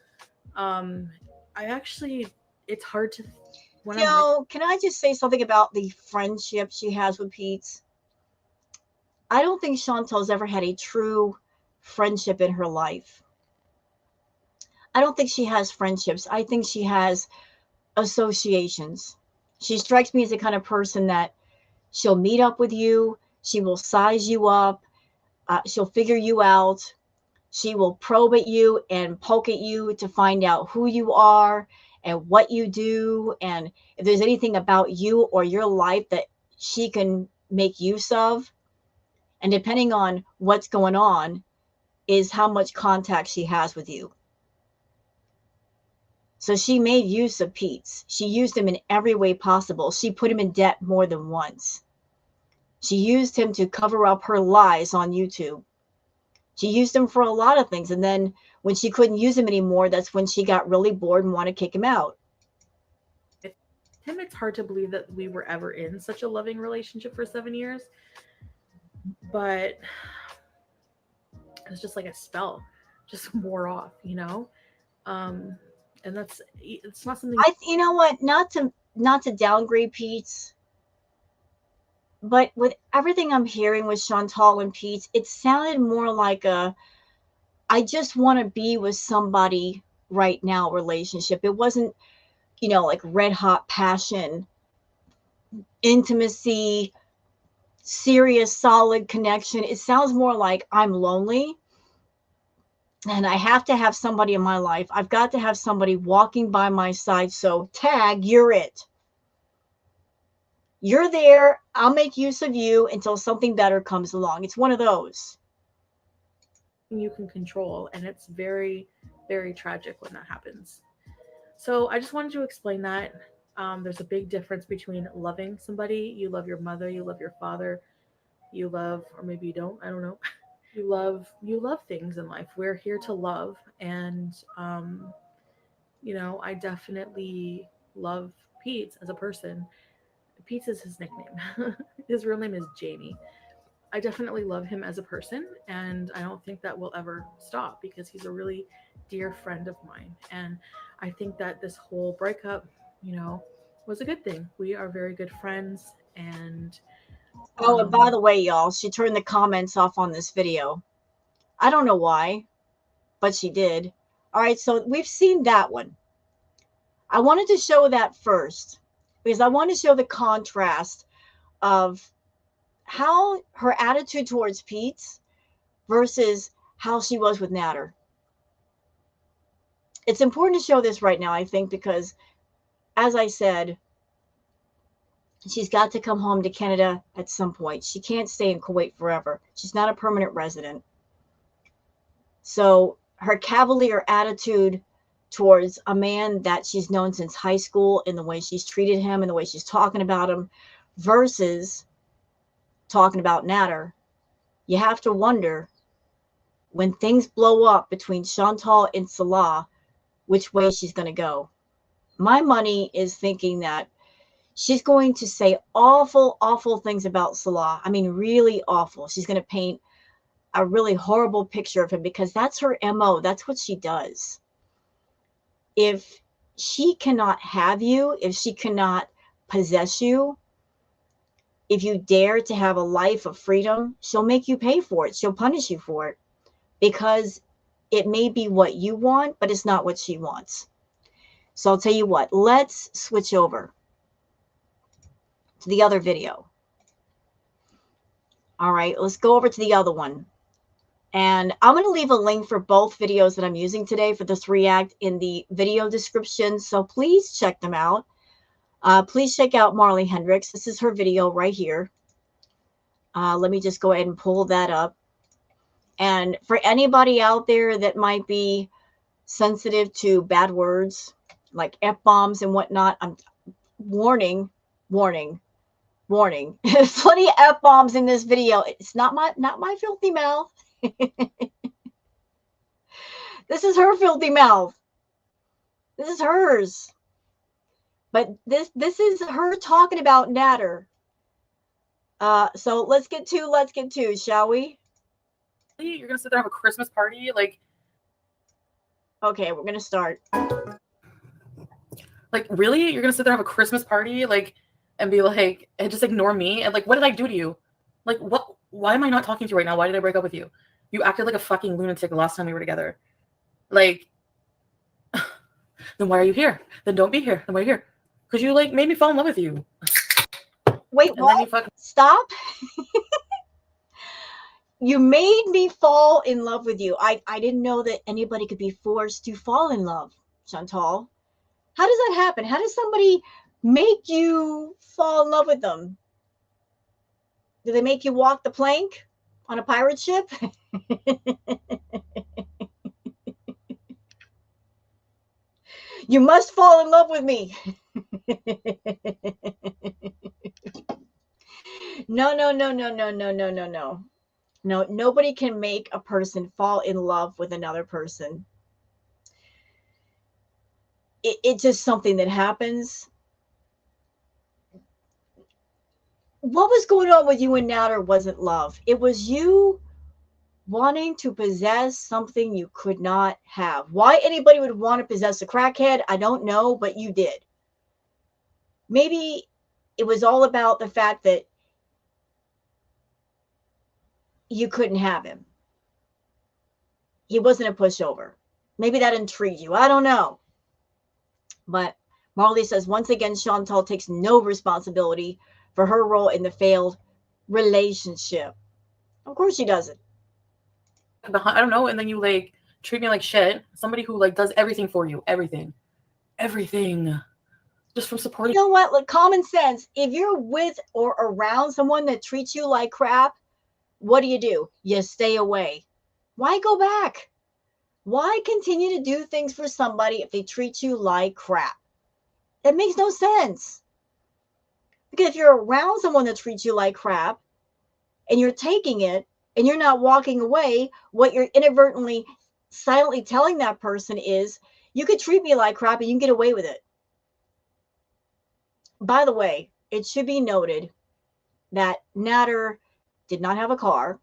B: Um, I actually, it's hard to, when I'm with,
A: Can I just say something about the friendship she has with Pete? I don't think Chantal's ever had a true friendship in her life. I don't think she has friendships. I think she has associations. She strikes me as the kind of person that she'll meet up with you, she will size you up, she'll figure you out, she will probe at you and poke at you to find out who you are and what you do, and if there's anything about you or your life that she can make use of. And depending on what's going on, is how much contact she has with you. So she made use of Pete's. She used him in every way possible. She put him in debt more than once. She used him to cover up her lies on YouTube. She used him for a lot of things. And then when she couldn't use him anymore, that's when she got really bored and wanted to kick him out.
B: him, it's hard to believe that we were ever in such a loving relationship for 7 years. But it was just like a spell, just wore off, you know. Um, and that's it's not something.
A: You know what? Not to downgrade Pete's, but with everything I'm hearing with Chantal and Pete, it sounded more like I just want to be with somebody right now relationship. It wasn't, like red hot passion, intimacy, serious, solid connection. It sounds more like I'm lonely and I have to have somebody in my life. I've got to have somebody walking by my side. So, tag, you're it. You're there. I'll make use of you until something better comes along. It's one of those.
B: You can control, and it's very, very tragic when that happens. So I just wanted to explain that. There's a big difference between loving somebody. You love your mother, you love your father, you love, or maybe you don't. I don't know. You love things in life. We're here to love, and I definitely love Pete as a person. Pete is his nickname. His real name is Jamie. I definitely love him as a person, and I don't think that will ever stop because he's a really dear friend of mine. And I think that this whole breakup, you know, was a good thing. We are very good friends, and
A: Oh, and by the way, y'all, she turned the comments off on this video. I don't know why, but she did. All right, so we've seen that one. I wanted to show that first because I want to show the contrast of how her attitude towards Pete versus how she was with Natter. It's important to show this right now, I think, because as I said, she's got to come home to Canada at some point. She can't stay in Kuwait forever. She's not a permanent resident. So her cavalier attitude towards a man that she's known since high school, in the way she's treated him and the way she's talking about him versus talking about Natter, you have to wonder, when things blow up between Chantal and Salah, which way she's going to go. My money is thinking that she's going to say awful, awful things about Salah. I mean, really awful. She's going to paint a really horrible picture of him because that's her MO. That's what she does. If she cannot have you, if she cannot possess you, if you dare to have a life of freedom, she'll make you pay for it. She'll punish you for it because it may be what you want, but it's not what she wants. So I'll tell you what, let's switch over. to the other video. All right, let's go over to the other one. And I'm going to leave a link for both videos that I'm using today for this react in the video description. So please check them out. Please check out Marley HENDRIX. This is her video right here. Let me just go ahead and pull that up. And for anybody out there that might be sensitive to bad words like F-bombs and whatnot, I'm warning. Plenty of F-bombs in this video. It's not my filthy mouth. This is her filthy mouth. This is hers. But this is her talking about Natter. So let's get to, shall we?
B: You're gonna sit there and have a Christmas party, like.
A: Okay, we're gonna start.
B: Like, really? You're gonna sit there and have a Christmas party, like, and be like, and just ignore me? And like, what did I do to you? Like, what? Why am I not talking to you right now? Why did I break up with you? You acted like a fucking lunatic the last time we were together. Like, then why are you here? Then don't be here. Then why are you here? Because you like made me fall in love with you.
A: Wait,
B: and
A: what?
B: Then you fucking...
A: Stop. You made me fall in love with you. I didn't know that anybody could be forced to fall in love, Chantal. How does that happen? How does somebody make you fall in love with them? Do they make you walk the plank on a pirate ship? You must fall in love with me. No. No, nobody can make a person fall in love with another person. It's just something that happens. What was going on with you and Natter wasn't love. It was you wanting to possess something you could not have. Why anybody would want to possess a crackhead, I don't know, but you did. Maybe it was all about the fact that you couldn't have him. He wasn't a pushover. Maybe that intrigued you. I don't know. But Marley says, once again, Chantal takes no responsibility for her role in the failed relationship. Of course she doesn't.
B: I don't know. And then you like treat me like shit. Somebody who like does everything for you. Everything. Just from supporting.
A: You know what? Like, common sense. If you're with or around someone that treats you like crap, what do? You stay away. Why go back? Why continue to do things for somebody if they treat you like crap? That makes no sense. Because if you're around someone that treats you like crap and you're taking it and you're not walking away, what you're inadvertently, silently telling that person is, you could treat me like crap and you can get away with it. By the way, it should be noted that Natter did not have a car.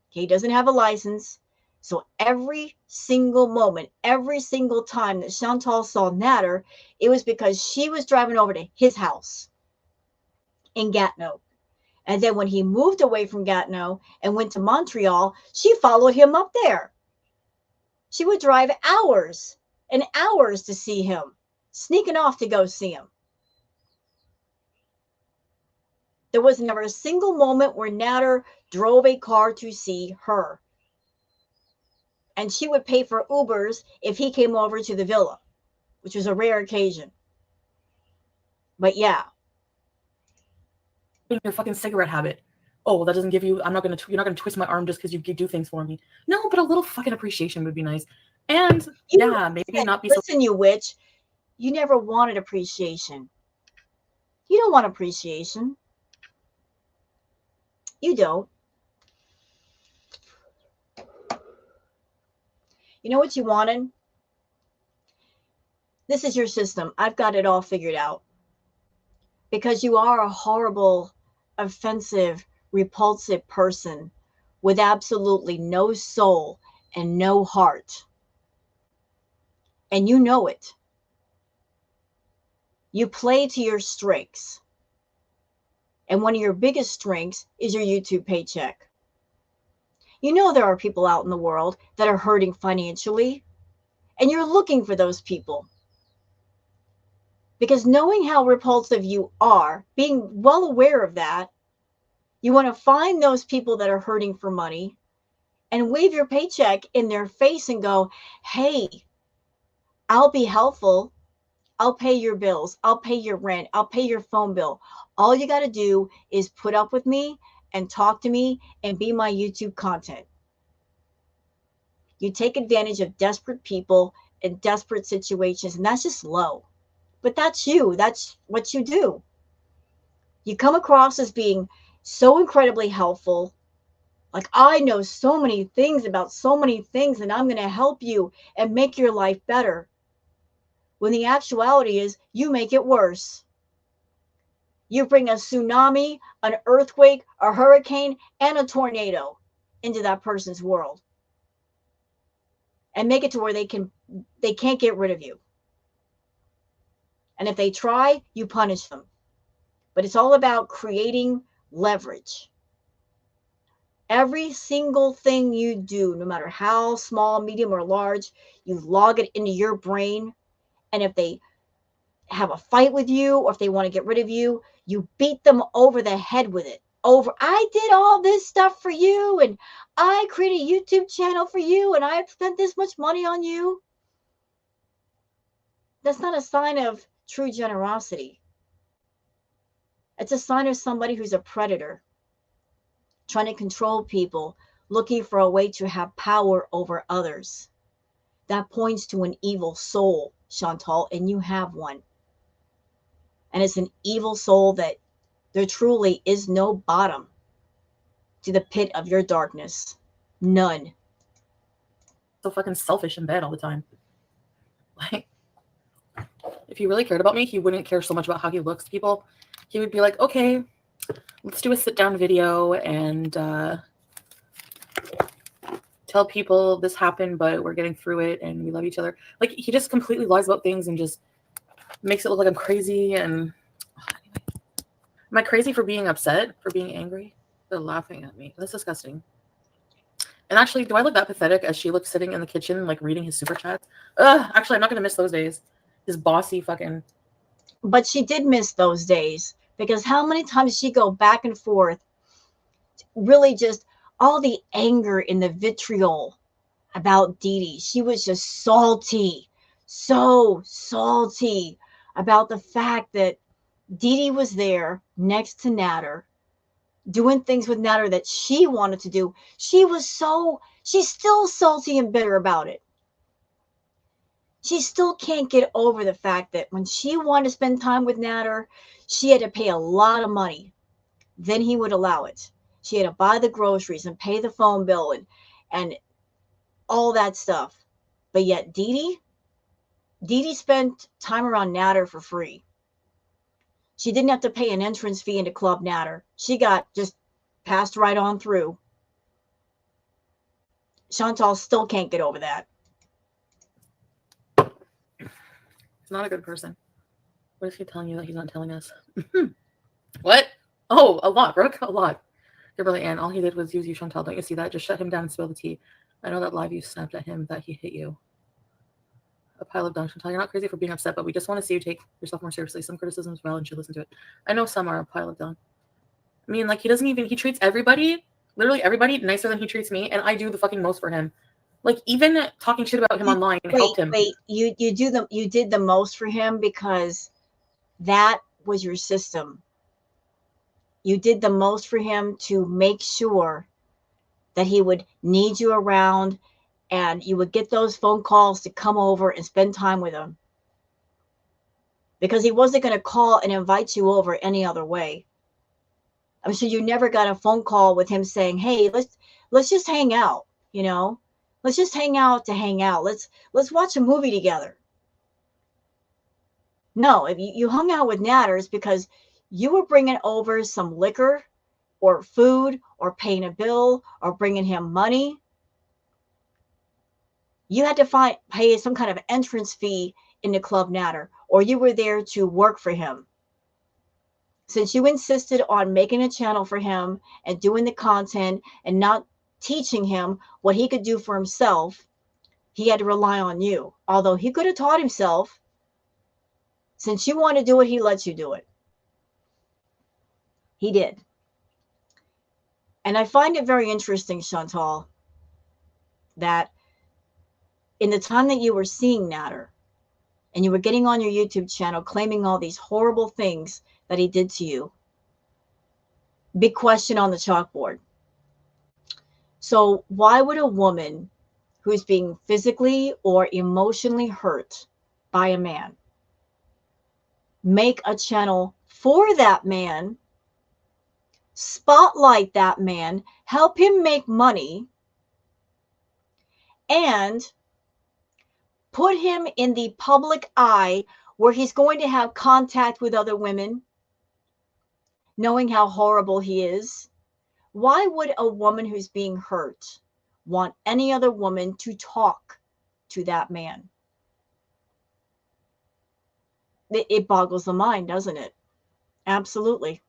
A: He doesn't have a license. So every single moment, every single time that Chantal saw Natter, it was because she was driving over to his house in Gatineau. And then when he moved away from Gatineau and went to Montreal, she followed him up there. She would drive hours and hours to see him, sneaking off to go see him. There was never a single moment where Natter drove a car to see her. And she would pay for Ubers if he came over to the villa, which was a rare occasion. But yeah.
B: Your fucking cigarette habit. Oh, that doesn't give you, you're not gonna twist my arm just because you do things for me. No, but a little fucking appreciation would be nice. And yeah, maybe not be so.
A: Listen, you witch, you never wanted appreciation. You don't want appreciation. You don't. You know what you wanted? This is your system. I've got it all figured out. Because you are a horrible, offensive, repulsive person with absolutely no soul and no heart. And you know it. You play to your strengths. And one of your biggest strengths is your YouTube paycheck. You know there are people out in the world that are hurting financially, and you're looking for those people. Because knowing how repulsive you are, being well aware of that, you want to find those people that are hurting for money and wave your paycheck in their face and go, hey, I'll be helpful. I'll pay your bills. I'll pay your rent. I'll pay your phone bill. All you got to do is put up with me and talk to me and be my YouTube content. You take advantage of desperate people in desperate situations, and that's just low. But that's you. That's what you do. You come across as being so incredibly helpful. Like, I know so many things about so many things, and I'm going to help you and make your life better. When the actuality is, you make it worse. You bring a tsunami, an earthquake, a hurricane, and a tornado into that person's world and make it to where they can't get rid of you. And if they try, you punish them. But it's all about creating leverage. Every single thing you do, no matter how small, medium, or large, you log it into your brain. And if they have a fight with you or if they want to get rid of you, you beat them over the head with it. I did all this stuff for you, and I created a YouTube channel for you, and I've spent this much money on you. That's not a sign of true generosity. It's a sign of somebody who's a predator, trying to control people, looking for a way to have power over others. That points to an evil soul, Chantal, and you have one. And it's an evil soul that there truly is no bottom to the pit of your darkness. None.
B: So fucking selfish and bad all the time. Like, if he really cared about me, he wouldn't care so much about how he looks to people. He would be like, okay, let's do a sit-down video and tell people this happened, but we're getting through it and we love each other. Like, he just completely lies about things and just makes it look like I'm crazy. And anyway. Am I crazy for being upset, for being angry? They're laughing at me. That's disgusting. And actually, do I look that pathetic as she looks sitting in the kitchen, like reading his super chats? Actually, I'm not going to miss those days. His bossy fucking...
A: But she did miss those days, because how many times did she go back and forth, really just all the anger in the vitriol about Didi. She was just salty, so salty about the fact that Didi was there next to Natter, doing things with Natter that she wanted to do. She's still salty and bitter about it. She still can't get over the fact that when she wanted to spend time with Natter, she had to pay a lot of money. Then he would allow it. She had to buy the groceries and pay the phone bill and all that stuff. But yet Didi spent time around Natter for free. She didn't have to pay an entrance fee into Club Natter. She got just passed right on through. Chantal still can't get over that.
B: He's not a good person. What is he telling you that he's not telling us? What? Oh, a lot, Brooke. A lot. You're really Ann. All he did was use you, Chantal. Don't you see that? Just shut him down and spill the tea. I know that live you snapped at him that he hit you. A pile of dung, Chantal. You're not crazy for being upset, but we just want to see you take yourself more seriously. Some criticism is valid and should listen to it. I know some are a pile of dung. I mean, like, he treats everybody, literally everybody, nicer than he treats me, and I do the fucking most for him. Like, even talking shit about him online helped him.
A: Wait, you did the most for him because that was your system. You did the most for him to make sure that he would need you around and you would get those phone calls to come over and spend time with him. Because he wasn't going to call and invite you over any other way. I'm sure you never got a phone call with him saying, hey, let's just hang out, you know? Let's just hang out to hang out. Let's watch a movie together. No, if you hung out with Natters because you were bringing over some liquor or food or paying a bill or bringing him money. You had to pay some kind of entrance fee in the Club Natter, or you were there to work for him. Since you insisted on making a channel for him and doing the content and not teaching him what he could do for himself, he had to rely on you. Although he could have taught himself Since you want to do it, he lets you do it. He did. And I find it very interesting, Chantal, that in the time that you were seeing Natter and you were getting on your YouTube channel claiming all these horrible things that he did to you, big question on the chalkboard. So why would a woman who's being physically or emotionally hurt by a man make a channel for that man, spotlight that man, help him make money, and put him in the public eye where he's going to have contact with other women, knowing how horrible he is? Why would a woman who's being hurt want any other woman to talk to that man? It boggles the mind, doesn't it? Absolutely.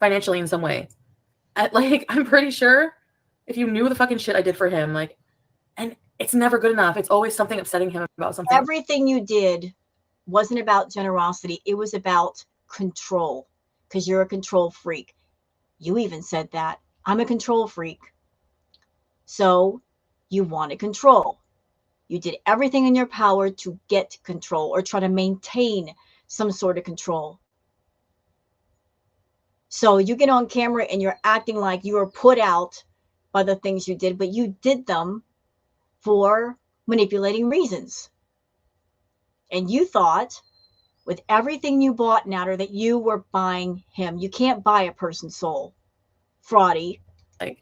B: Financially in some way. I'm pretty sure if you knew the fucking shit I did for him, and it's never good enough. It's always something upsetting him about something.
A: Everything you did wasn't about generosity. It was about control, because you're a control freak. You even said that. I'm a control freak. So you wanted control. You did everything in your power to get control or try to maintain some sort of control. So you get on camera and you're acting like you were put out by the things you did, but you did them for manipulating reasons. And you thought with everything you bought, Natter, that you were buying him. You can't buy a person's soul. Fraudy.
B: I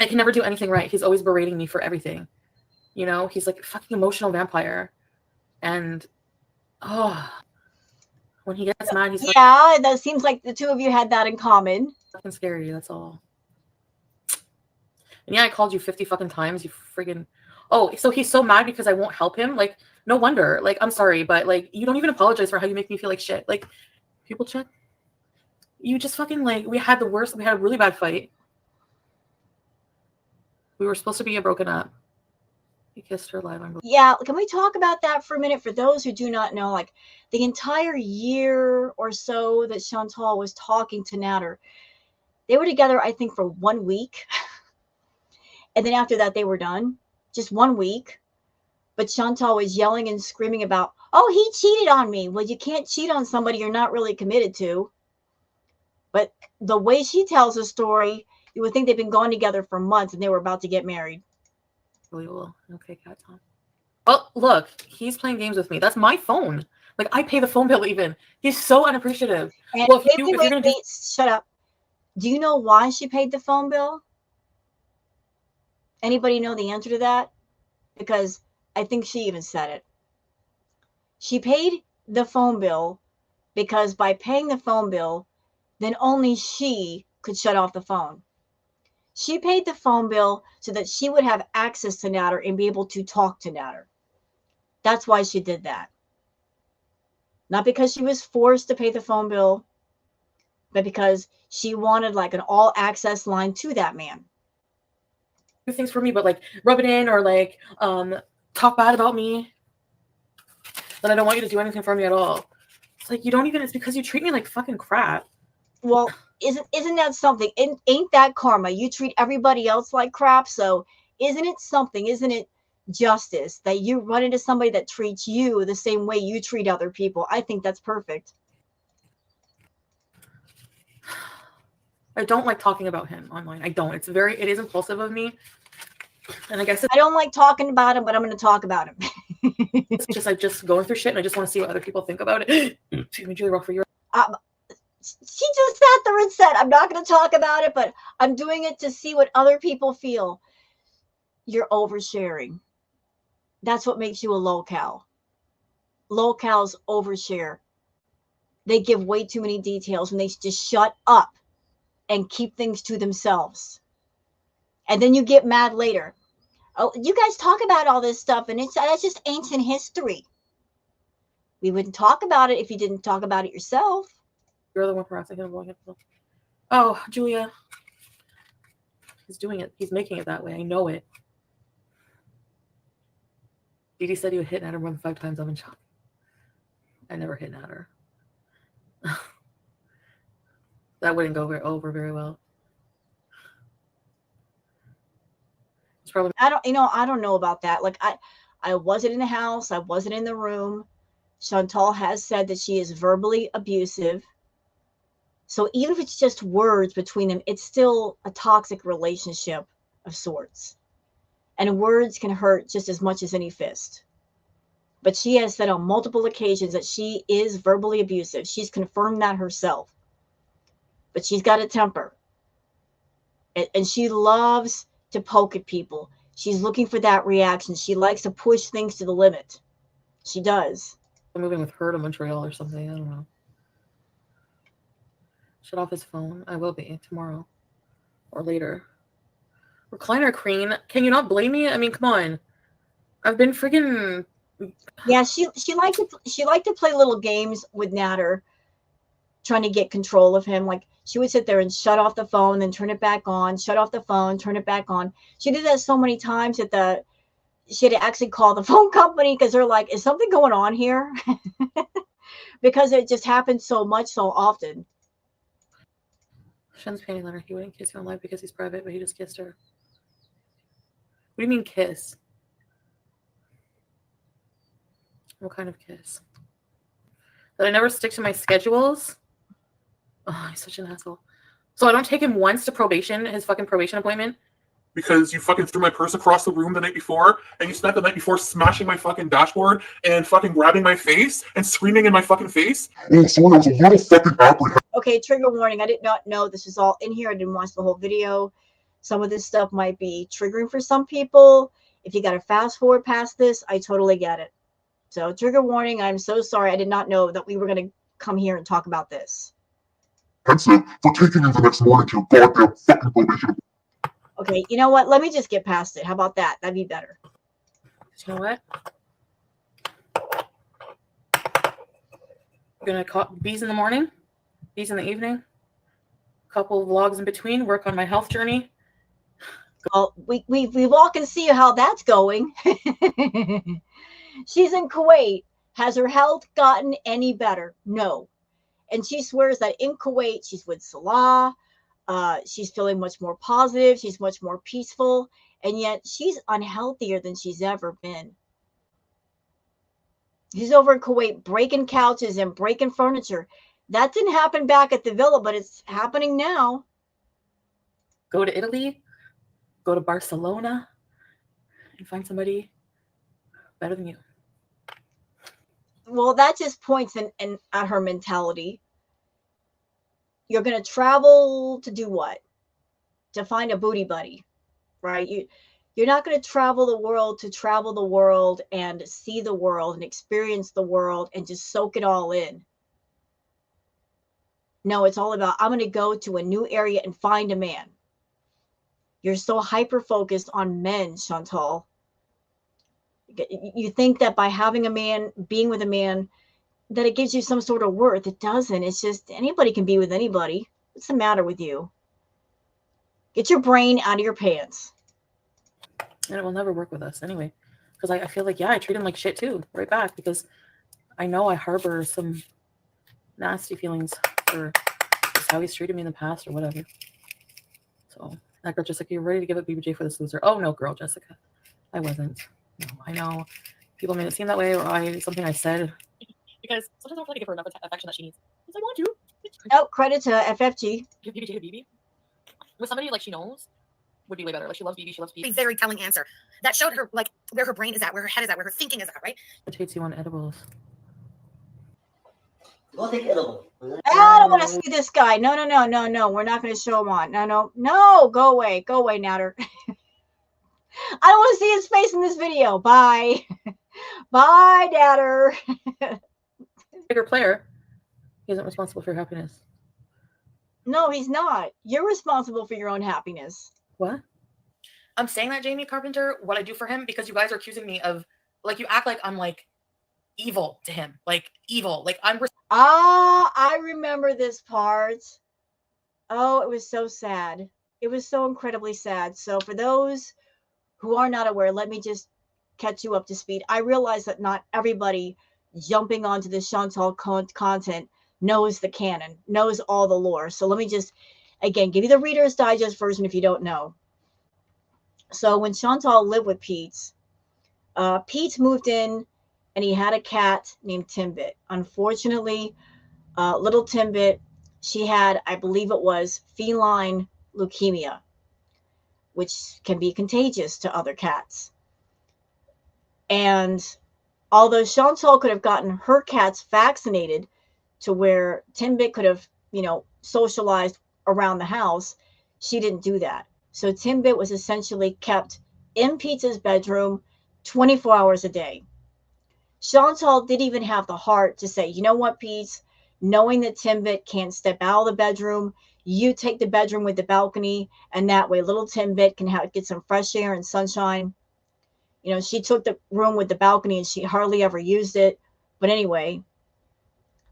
B: can never do anything right. He's always berating me for everything. You know, he's like a fucking emotional vampire. And, when he gets mad, he's
A: that seems like the two of you had that in common.
B: Fucking scary, that's all. And yeah, I called you 50 fucking times, you friggin'... Oh, so he's so mad because I won't help him? No wonder. I'm sorry, but, you don't even apologize for how you make me feel like shit. People check. You just fucking, we had a really bad fight. We were supposed to be broken up. He kissed her live on...
A: Yeah, can we talk about that for a minute? For those who do not know, the entire year or so that Chantal was talking to Natter, they were together, I think, for 1 week. And then after that, they were done. Just 1 week. But Chantal was yelling and screaming about, oh, he cheated on me. Well, you can't cheat on somebody you're not really committed to. But the way she tells the story, you would think they've been going together for months and they were about to get married.
B: Okay, Cat Tom. Well, look, he's playing games with me. That's my phone. I pay the phone bill even. He's so unappreciative.
A: And
B: well,
A: shut up. Do you know why she paid the phone bill? Anybody know the answer to that? Because I think she even said it. She paid the phone bill because by paying the phone bill, then only she could shut off the phone. She paid the phone bill so that she would have access to Natter and be able to talk to Natter. That's why she did that. Not because she was forced to pay the phone bill, but because she wanted an all access line to that man.
B: Do things for me, but rub it in or talk bad about me. Then I don't want you to do anything for me at all. It's you don't even, it's because you treat me like fucking crap.
A: Well, isn't that something? Ain't that karma? You treat everybody else like crap, so isn't it something? Isn't it justice that you run into somebody that treats you the same way you treat other people? I think that's perfect.
B: I don't like talking about him online. I don't. It is impulsive of me. And I guess
A: I don't like talking about him, but I'm going to talk about him.
B: I'm just going through shit and I just want to see what other people think about it. Excuse me, Julie Rockford,
A: she just sat there and said, I'm not going to talk about it, but I'm doing it to see what other people feel. You're oversharing. That's what makes you a low-cal. Low-cals overshare. They give way too many details when they just shut up and keep things to themselves. And then you get mad later. Oh, you guys talk about all this stuff, and that's just ancient history. We wouldn't talk about it if you didn't talk about it yourself.
B: You're the one harassing him. Oh, Julia. He's doing it. He's making it that way. I know it. Didi said he would hit Natter more than 5 times. I'm in shock. I never hit Natter. That wouldn't go over very well. It's probably
A: I don't know about that. Like I wasn't in the house, I wasn't in the room. Chantal has said that she is verbally abusive. So even if it's just words between them, it's still a toxic relationship of sorts. And words can hurt just as much as any fist. But she has said on multiple occasions that she is verbally abusive. She's confirmed that herself. But she's got a temper. And she loves to poke at people. She's looking for that reaction. She likes to push things to the limit. She does.
B: I'm moving with her to Montreal or something. I don't know. Shut off his phone. I will be tomorrow or later. Recliner queen. Can you not blame me? I mean, come on. I've been freaking.
A: Yeah, she liked to play little games with Natter, trying to get control of him. Like she would sit there and shut off the phone, then turn it back on, shut off the phone, turn it back on. She did that so many times that she had to actually call the phone company because they're like, is something going on here? Because it just happens so much, so often.
B: Shen's painting letter. He wouldn't kiss you on live because he's private, but he just kissed her. What do you mean kiss? What kind of kiss? That I never stick to my schedules? Oh, he's such an asshole. So I don't take him once to probation, his fucking probation appointment?
C: Because you fucking threw my purse across the room the night before, and you spent the night before smashing my fucking dashboard and fucking grabbing my face and screaming in my fucking face.
D: Oh, sorry, I was a little fucking apprehensive.
A: Okay, trigger warning. I did not know this is all in here. I didn't watch the whole video. Some of this stuff might be triggering for some people. If you got to fast forward past this, I totally get it. So trigger warning. I'm so sorry. I did not know that we were going to come here and talk about this.
D: For taking me the next morning to your goddamn fucking probation.
A: Okay, you know what? Let me just get past it. How about that? That'd be better.
B: You know what? We're gonna call bees in the morning, bees in the evening, a couple of vlogs in between, work on my health journey.
A: Well, we all can see how that's going. She's in Kuwait. Has her health gotten any better? No. And she swears that in Kuwait, she's with Salah. She's feeling much more positive. She's much more peaceful. And yet she's unhealthier than she's ever been. She's over in Kuwait breaking couches and breaking furniture. That didn't happen back at the villa, but it's happening now.
B: Go to Italy, go to Barcelona, and find somebody better than you.
A: Well, that just points at her mentality. You're going to travel to do what? To find a booty buddy, right? You're not going to travel the world and see the world and experience the world and just soak it all in. No, it's all about, I'm going to go to a new area and find a man. You're so hyper-focused on men, Chantal. You think that by having a man, being with a man, that it gives you some sort of worth. It doesn't. It's just anybody can be with anybody. What's the matter with you? Get your brain out of your pants.
B: And it will never work with us anyway. Because I feel like, yeah, I treat him like shit too, right back. Because I know I harbor some nasty feelings for just how he's treated me in the past or whatever. So that girl Jessica, you're ready to give up BBJ for this loser. Oh no, girl Jessica. I wasn't. No, I know people made it seem that way, or something I said. Because sometimes I don't feel like I give her enough affection that she needs. Because I want to.
A: Oh, credit to FFG.
B: Give BBJ to BB. With somebody like she knows would be way better. Like she loves BB, she loves BB.
E: A very telling answer that showed her like where her brain is at, where her head is at, where her thinking is at, right?
B: It takes you on edibles.
F: Go take edible.
A: I don't want to see this guy. No. We're not going to show him on. No. Go away, Natter. I don't want to see his face in this video. Bye. Bye, Natter.
B: Bigger player. He isn't responsible for your happiness.
A: No, he's not. You're responsible for your own happiness.
B: What? I'm saying that, Jamie Carpenter, what I do for him, because you guys are accusing me of, like, you act like I'm, like, evil to him. Like, evil. Like, I'm...
A: I remember this part. Oh, it was so sad. It was so incredibly sad. So for those who are not aware, let me just catch you up to speed. I realize that not everybody jumping onto the Chantal content knows the canon, knows all the lore. So let me just, again, give you the Reader's Digest version if you don't know. So when Chantal lived with Pete moved in and he had a cat named Timbit. Unfortunately, little Timbit, she had, I believe it was feline leukemia, which can be contagious to other cats. And although Chantal could have gotten her cats vaccinated to where Timbit could have, socialized around the house, she didn't do that. So Timbit was essentially kept in Pete's bedroom 24 hours a day. Chantal didn't even have the heart to say, you know what, Pete, knowing that Timbit can't step out of the bedroom, you take the bedroom with the balcony, and that way little Timbit can get some fresh air and sunshine. She took the room with the balcony and she hardly ever used it. But anyway,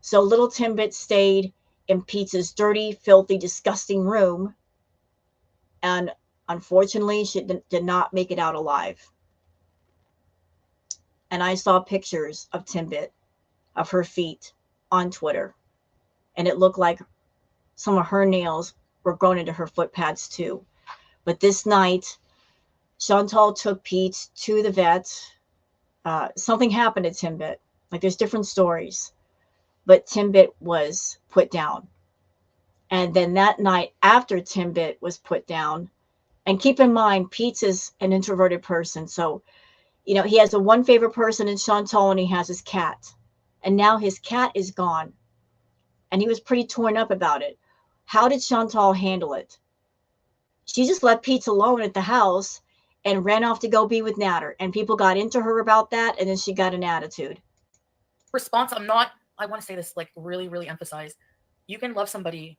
A: so little Timbit stayed in Pete's dirty, filthy, disgusting room. And unfortunately, she did not make it out alive. And I saw pictures of Timbit, of her feet, on Twitter. And it looked like some of her nails were grown into her foot pads too. But this night, Chantal took Pete to the vet. Something happened to Timbit. Like, there's different stories. But Timbit was put down. And then that night after Timbit was put down, and keep in mind, Pete is an introverted person. So, he has a one favorite person in Chantal, and he has his cat. And now his cat is gone. And he was pretty torn up about it. How did Chantal handle it? She just left Pete alone at the house and ran off to go be with Natter. And people got into her about that, and then she got an attitude.
E: Response, I want to say this, like, really, really emphasize. You can love somebody,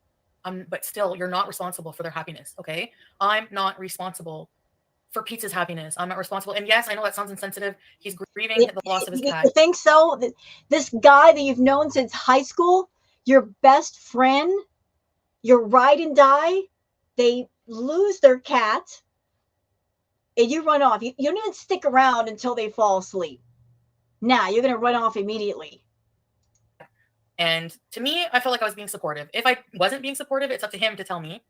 E: but still, you're not responsible for their happiness, okay? I'm not responsible for Pete's happiness. I'm not responsible. And yes, I know that sounds insensitive. He's grieving the loss of his cat.
A: You think so? This guy that you've known since high school, your best friend, your ride and die, they lose their cat, and you run off. You don't even stick around until they fall asleep. Nah, you're going to run off immediately.
E: And to me, I felt like I was being supportive. If I wasn't being supportive, it's up to him to tell me.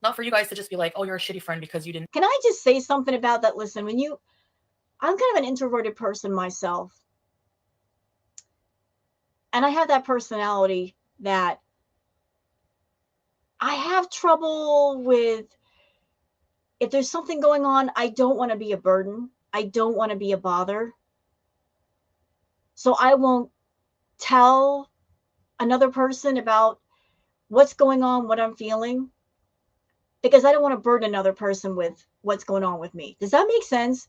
E: Not for you guys to just be like, oh, you're a shitty friend because you didn't.
A: Can I just say something about that? Listen, I'm kind of an introverted person myself. And I have that personality that I have trouble with. If there's something going on, I don't want to be a burden. I don't want to be a bother. So I won't tell another person about what's going on, what I'm feeling, because I don't want to burden another person with what's going on with me. Does that make sense?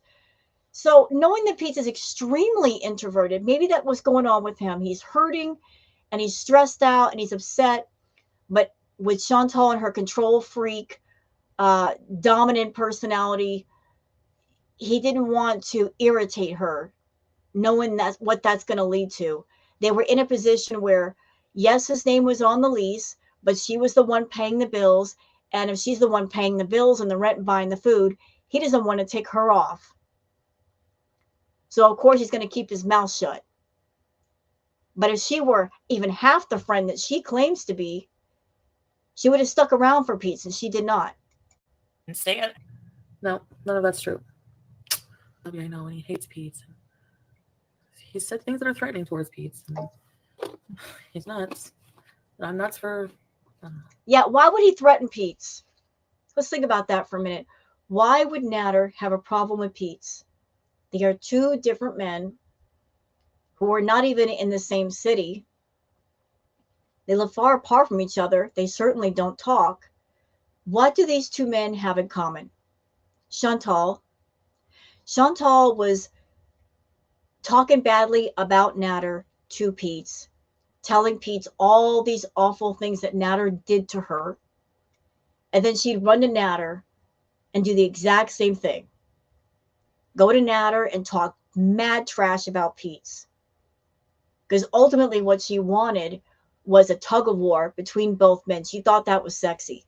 A: So knowing that Pete is extremely introverted, maybe that was going on with him. He's hurting and he's stressed out and he's upset. But with Chantal and her control freak, dominant personality, he didn't want to irritate her, knowing that's what that's going to lead to. They were in a position where, yes, his name was on the lease, but she was the one paying the bills. And if she's the one paying the bills and the rent and buying the food, he doesn't want to take her off. So, of course, he's going to keep his mouth shut. But if she were even half the friend that she claims to be, she would have stuck around for Pete, and she did not.
B: No, none of that's true. I mean, I know, and he hates Pete. He said things that are threatening towards Pete. He's nuts. I'm nuts for...
A: Yeah, why would he threaten Pete? Let's think about that for a minute. Why would Natter have a problem with Pete? They are two different men who are not even in the same city. They live far apart from each other. They certainly don't talk. What do these two men have in common? Chantal. Chantal was talking badly about Natter to Pete, telling Pete all these awful things that Natter did to her. And then she'd run to Natter and do the exact same thing. Go to Natter and talk mad trash about Pete. Because ultimately what she wanted was a tug of war between both men. She thought that was sexy.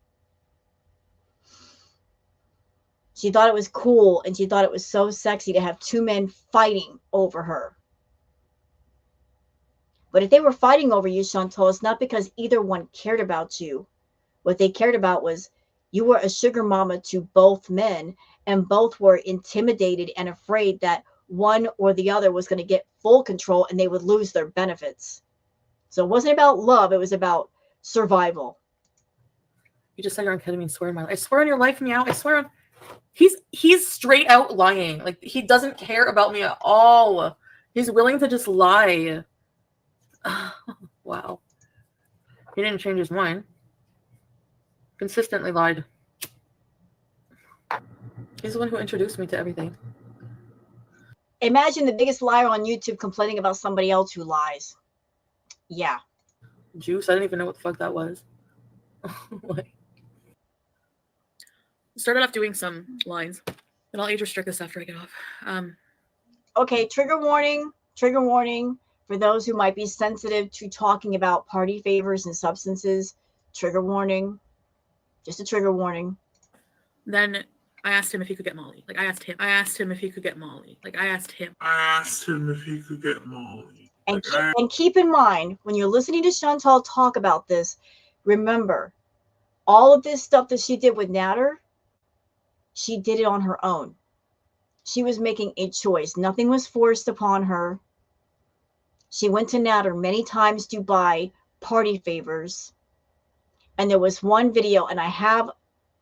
A: She thought it was cool, and she thought it was so sexy to have two men fighting over her. But if they were fighting over you, Chantal, it's not because either one cared about you. What they cared about was you were a sugar mama to both men, and both were intimidated and afraid that one or the other was going to get full control and they would lose their benefits. So it wasn't about love. It was about survival.
E: You just said you're on ketamine. Swear on my life. I swear on your life, meow. I swear on. He's straight out lying. Like, he doesn't care about me at all. He's willing to just lie. Wow. He didn't change his mind. Consistently lied. He's the one who introduced me to everything.
A: Imagine the biggest liar on YouTube complaining about somebody else who lies. Yeah.
E: Juice? I didn't even know what the fuck that was. Like, started off doing some lines, and I'll age restrict this after I get off.
A: Okay, trigger warning. Trigger warning for those who might be sensitive to talking about party favors and substances. Trigger warning. Just a trigger warning.
B: Then I asked him if he could get Molly. Like, I asked him if he could get Molly. Like, I asked him
C: if he could get Molly.
A: And keep in mind, when you're listening to Chantal talk about this, remember, all of this stuff that she did with Natter, she did it on her own. She was making a choice. Nothing was forced upon her. She went to Natter many times to buy party favors. And there was one video, and I have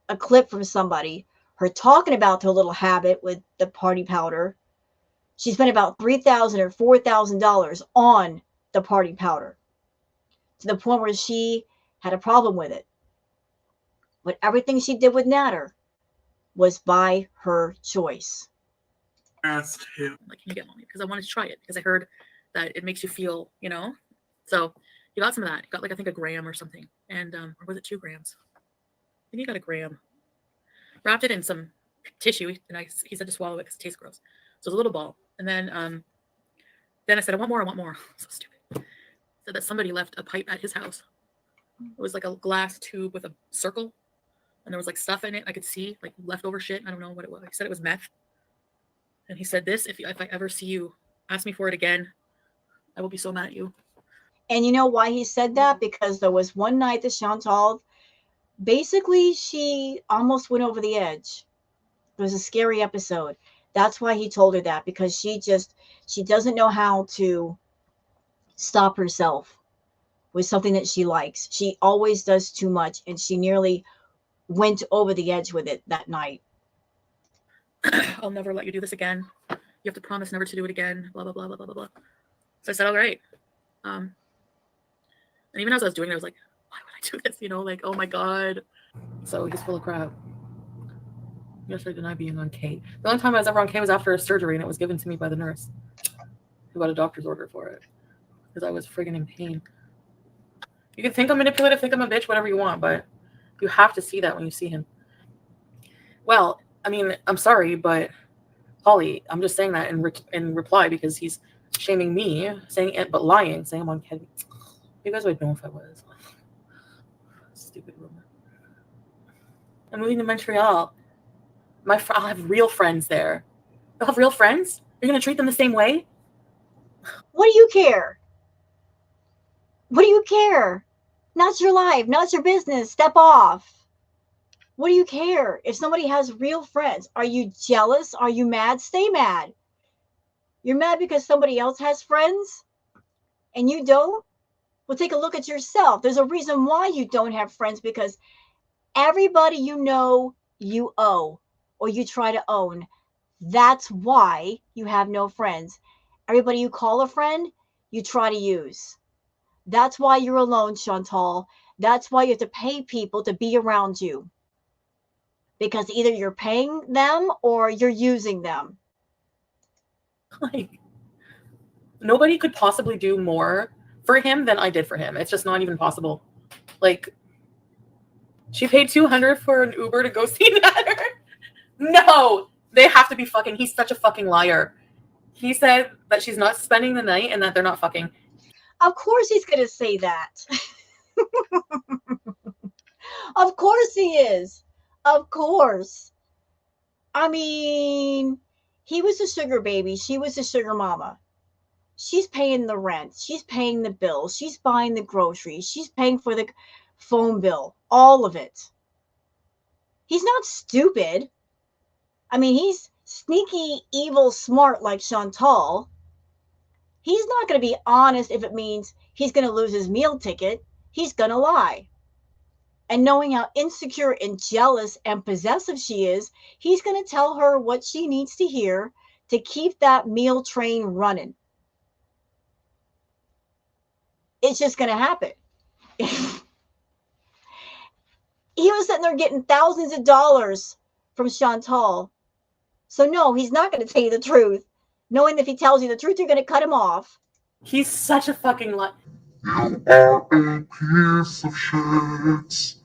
A: a clip from somebody, her talking about her little habit with the party powder. She spent about $3,000 or $4,000 on the party powder, to the point where she had a problem with it. But everything she did with Natter was by her choice.
C: Asked him,
B: like, can you get Molly? Because I wanted to try it, because I heard that it makes you feel, you know. So he got some of that. He got, like, I think a gram or something, and or was it 2 grams? I think he got a gram. Wrapped it in some tissue, and he said to swallow it because it tastes gross. So it was a little ball. And then I said, I want more. So stupid. Said that somebody left a pipe at his house. It was like a glass tube with a circle, and there was like stuff in it. I could see like leftover shit. I don't know what it was. He said it was meth. And he said, this, if I ever see you, ask me for it again, I will be so mad at you.
A: And you know why he said that? Because there was one night that Chantal, basically, she almost went over the edge. It was a scary episode. That's why he told her that, because she doesn't know how to stop herself with something that she likes. She always does too much, and she nearly went over the edge with it that night.
B: I'll never let you do this again. You have to promise never to do it again. Blah, blah, blah, blah, blah, blah. So I said, all right. And even as I was doing it, I was like, why would I do this? You know, like, oh my God.
E: So he's full of crap. Yes, I deny being on K. The only time I was ever on K was after a surgery, and it was given to me by the nurse who got a doctor's order for it because I was friggin' in pain. You can think I'm manipulative, think I'm a bitch, whatever you want, but you have to see that when you see him. Well, I mean, I'm sorry, but Holly, I'm just saying that in reply because he's shaming me, saying it, but lying, saying I'm on K. You guys would know if I was. Stupid rumor. I'm moving to Montreal. I'll have real friends there. You'll have real friends? You're going to treat them the same way?
A: What do you care? What do you care? Not your life, not your business. Step off. What do you care? If somebody has real friends, are you jealous? Are you mad? Stay mad. You're mad because somebody else has friends and you don't? Well, take a look at yourself. There's a reason why you don't have friends, because everybody you know you owe or you try to own. That's why you have no friends. Everybody you call a friend, you try to use. That's why you're alone, Chantal. That's why you have to pay people to be around you. Because either you're paying them or you're using them.
E: Like, nobody could possibly do more for him than I did for him. It's just not even possible. Like, she paid $200 for an Uber to go see Natter. No, they have to be fucking. He's such a fucking liar. He said that she's not spending the night and that they're not fucking.
A: Of course he's going to say that. Of course he is. Of course. I mean, he was a sugar baby. She was a sugar mama. She's paying the rent. She's paying the bills. She's buying the groceries. She's paying for the phone bill. All of it. He's not stupid. I mean, he's sneaky, evil, smart like Chantal. He's not going to be honest if it means he's going to lose his meal ticket. He's going to lie. And knowing how insecure and jealous and possessive she is, he's going to tell her what she needs to hear to keep that meal train running. It's just going to happen. He was sitting there getting thousands of dollars from Chantal. So no, he's not going to tell you the truth, knowing that if he tells you the truth, you're going to cut him off.
E: He's such a fucking lie.
D: You are a piece of shit,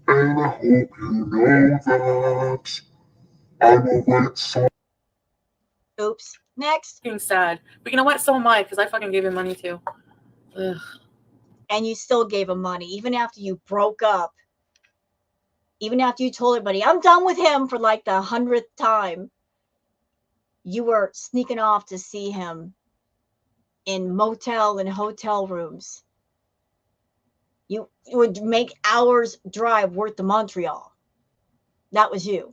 D: and I hope you know that. I will wait so.
A: Oops. Next.
E: Fucking sad. But you know what? So am I, because I fucking gave him money too. Ugh.
A: And you still gave him money, even after you broke up. Even after you told everybody, I'm done with him for like the 100th time. You were sneaking off to see him in motel and hotel rooms. You would make hours drive worth to Montreal. That was you.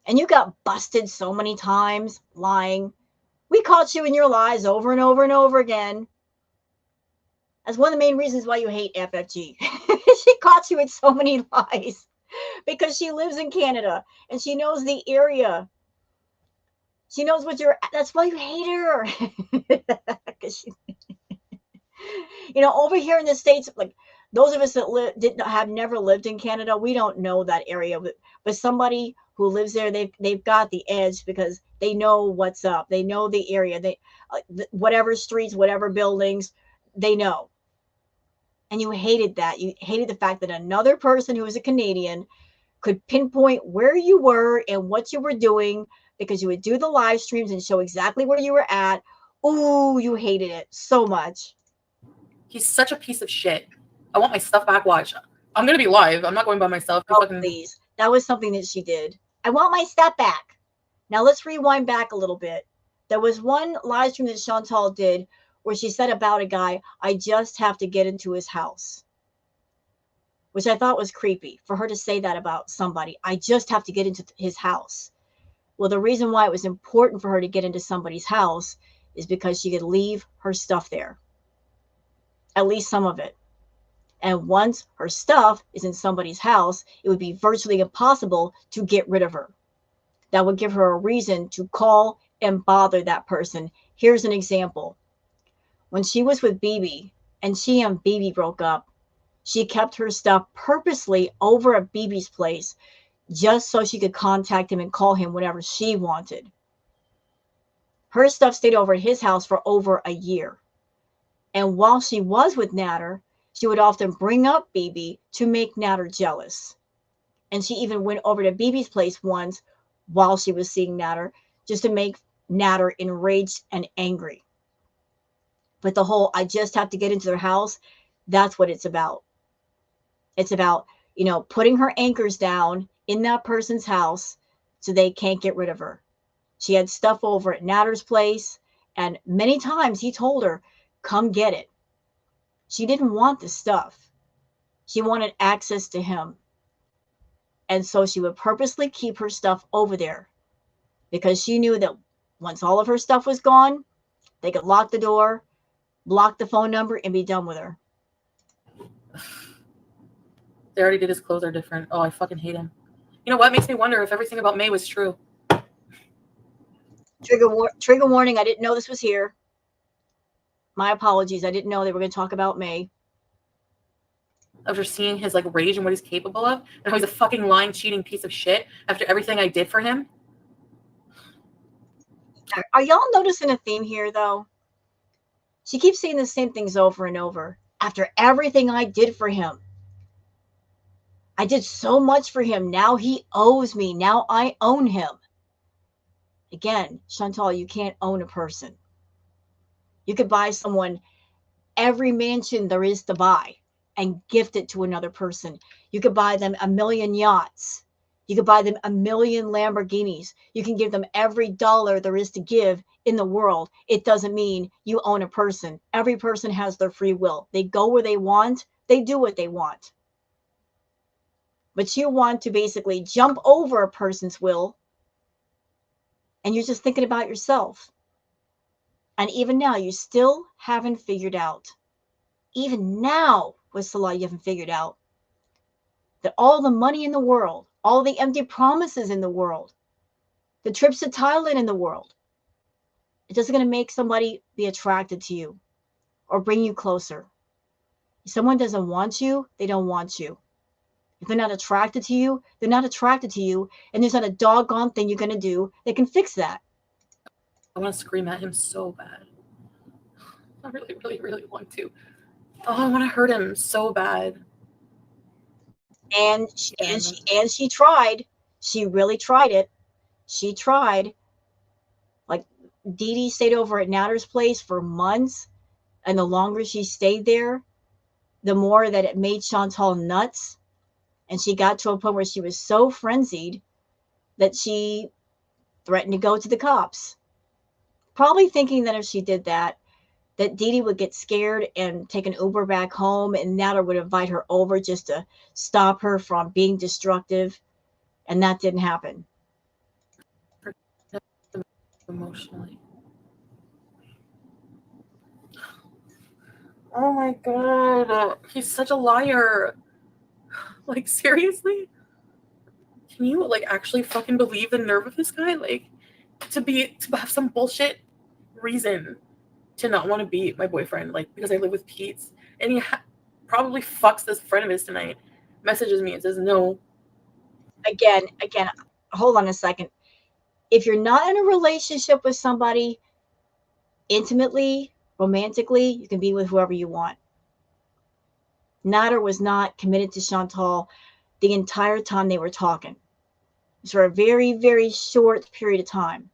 A: And you got busted so many times lying. We caught you in your lies over and over and over again. That's one of the main reasons why you hate FFG. She caught you in so many lies because she lives in Canada and she knows the area. She knows what you're. That's why you hate her. Because over here in the States, like those of us that have never lived in Canada, we don't know that area. But somebody who lives there, they've got the edge because they know what's up. They know the area. They whatever streets, whatever buildings, they know. And you hated that. You hated the fact that another person who was a Canadian could pinpoint where you were and what you were doing because you would do the live streams and show exactly where you were at. Ooh, you hated it so much.
E: He's such a piece of shit. I want my stuff back. Watch. I'm going to be live. I'm not going by myself.
A: Oh, please. That was something that she did. I want my stuff back. Now let's rewind back a little bit. There was one live stream that Chantal did where she said about a guy, I just have to get into his house. Which I thought was creepy for her to say that about somebody. I just have to get into his house. Well, the reason why it was important for her to get into somebody's house is because she could leave her stuff there. At least some of it. And once her stuff is in somebody's house, it would be virtually impossible to get rid of her. That would give her a reason to call and bother that person. Here's an example. When she was with BB and she and BB broke up, she kept her stuff purposely over at BB's place just so she could contact him and call him whenever she wanted. Her stuff stayed over at his house for over a year. And while she was with Natter, she would often bring up BB to make Natter jealous. And she even went over to BB's place once while she was seeing Natter just to make Natter enraged and angry. But the whole, I just have to get into their house, that's what it's about. It's about, putting her anchors down in that person's house so they can't get rid of her. She had stuff over at Natter's place, and many times he told her, come get it. She didn't want the stuff. She wanted access to him. And so she would purposely keep her stuff over there because she knew that once all of her stuff was gone, they could lock the door, block the phone number, and be done with her.
E: They already did his clothes are different. Oh, I fucking hate him. You know what? Makes me wonder if everything about May was true.
A: Trigger warning. I didn't know this was here. My apologies. I didn't know they were going to talk about May.
E: After seeing his rage and what he's capable of, and how he's a fucking lying, cheating piece of shit after everything I did for him.
A: Are y'all noticing a theme here, though? She keeps saying the same things over and over. After everything I did for him. I did so much for him. Now he owes me. Now I own him. Again, Chantal, you can't own a person. You could buy someone every mansion there is to buy and gift it to another person. You could buy them 1 million yachts You could buy them a million Lamborghinis. You can give them every dollar there is to give in the world. It doesn't mean you own a person. Every person has their free will. They go where they want. They do what they want. But you want to basically jump over a person's will, and you're just thinking about yourself. And even now, you still haven't figured out. Even now, with Salah, you haven't figured out that all the money in the world, all the empty promises in the world, the trips to Thailand in the world, it isn't going to make somebody be attracted to you or bring you closer. If someone doesn't want you, they don't want you. If they're not attracted to you, they're not attracted to you, and there's not a doggone thing you're going to do that can fix that.
E: I want to scream at him so bad. I really, really, really want to. Oh, I want to hurt him so bad.
A: And she tried. She really tried it. She tried. Like, Dee stayed over at Natter's place for months, and the longer she stayed there, the more that it made Chantal nuts. And she got to a point where she was so frenzied that she threatened to go to the cops. Probably thinking that if she did that Dee would get scared and take an Uber back home, and Natter would invite her over just to stop her from being destructive. And that didn't happen.
E: Emotionally. Oh my god. He's such a liar. Like, seriously? Can you, like, actually fucking believe the nerve of this guy? Like, to have some bullshit reason to not want to be my boyfriend, like, because I live with Pete, and he probably fucks this friend of his tonight, messages me and says no.
A: Again, hold on a second. If you're not in a relationship with somebody intimately, romantically, you can be with whoever you want. Natter was not committed to Chantal the entire time they were talking. It was for a very, very short period of time.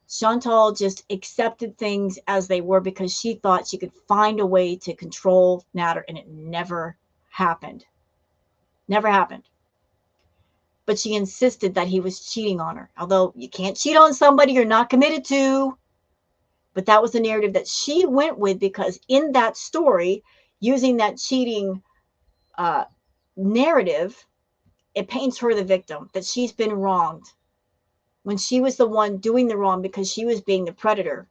A: Chantal just accepted things as they were because she thought she could find a way to control Natter, and it never happened. Never happened. But she insisted that he was cheating on her. Although you can't cheat on somebody you're not committed to. But that was the narrative that she went with, because in that story, using that cheating narrative, it paints her the victim, that she's been wronged, when she was the one doing the wrong because she was being the predator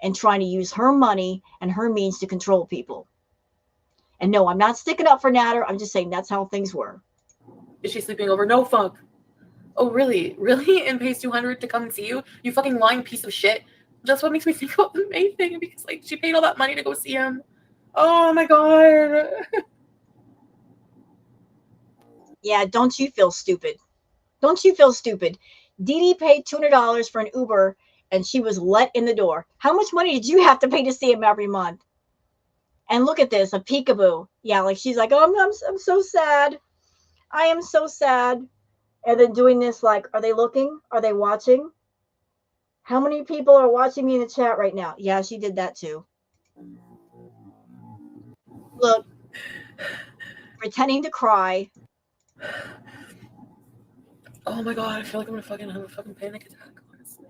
A: and trying to use her money and her means to control people. And no, I'm not sticking up for Natter. I'm just saying that's how things were.
E: Is she sleeping over? No, fuck. Oh, really? Really? And pays $200 to come and see you? You fucking lying piece of shit. That's what makes me think about the May thing, because, like, she paid all that money to go see him. Oh my god.
A: Yeah, don't you feel stupid? Don't you feel stupid? Dee paid $200 for an Uber, and she was let in the door. How much money did you have to pay to see him every month? And look at this, a peekaboo. Yeah, like, she's like, oh, I'm so sad. I am so sad. And then doing this, like, are they looking? Are they watching? How many people are watching me in the chat right now? Yeah, she did that too. Look, pretending to cry.
E: Oh my god, I feel like I'm gonna fucking have a fucking panic attack, honestly.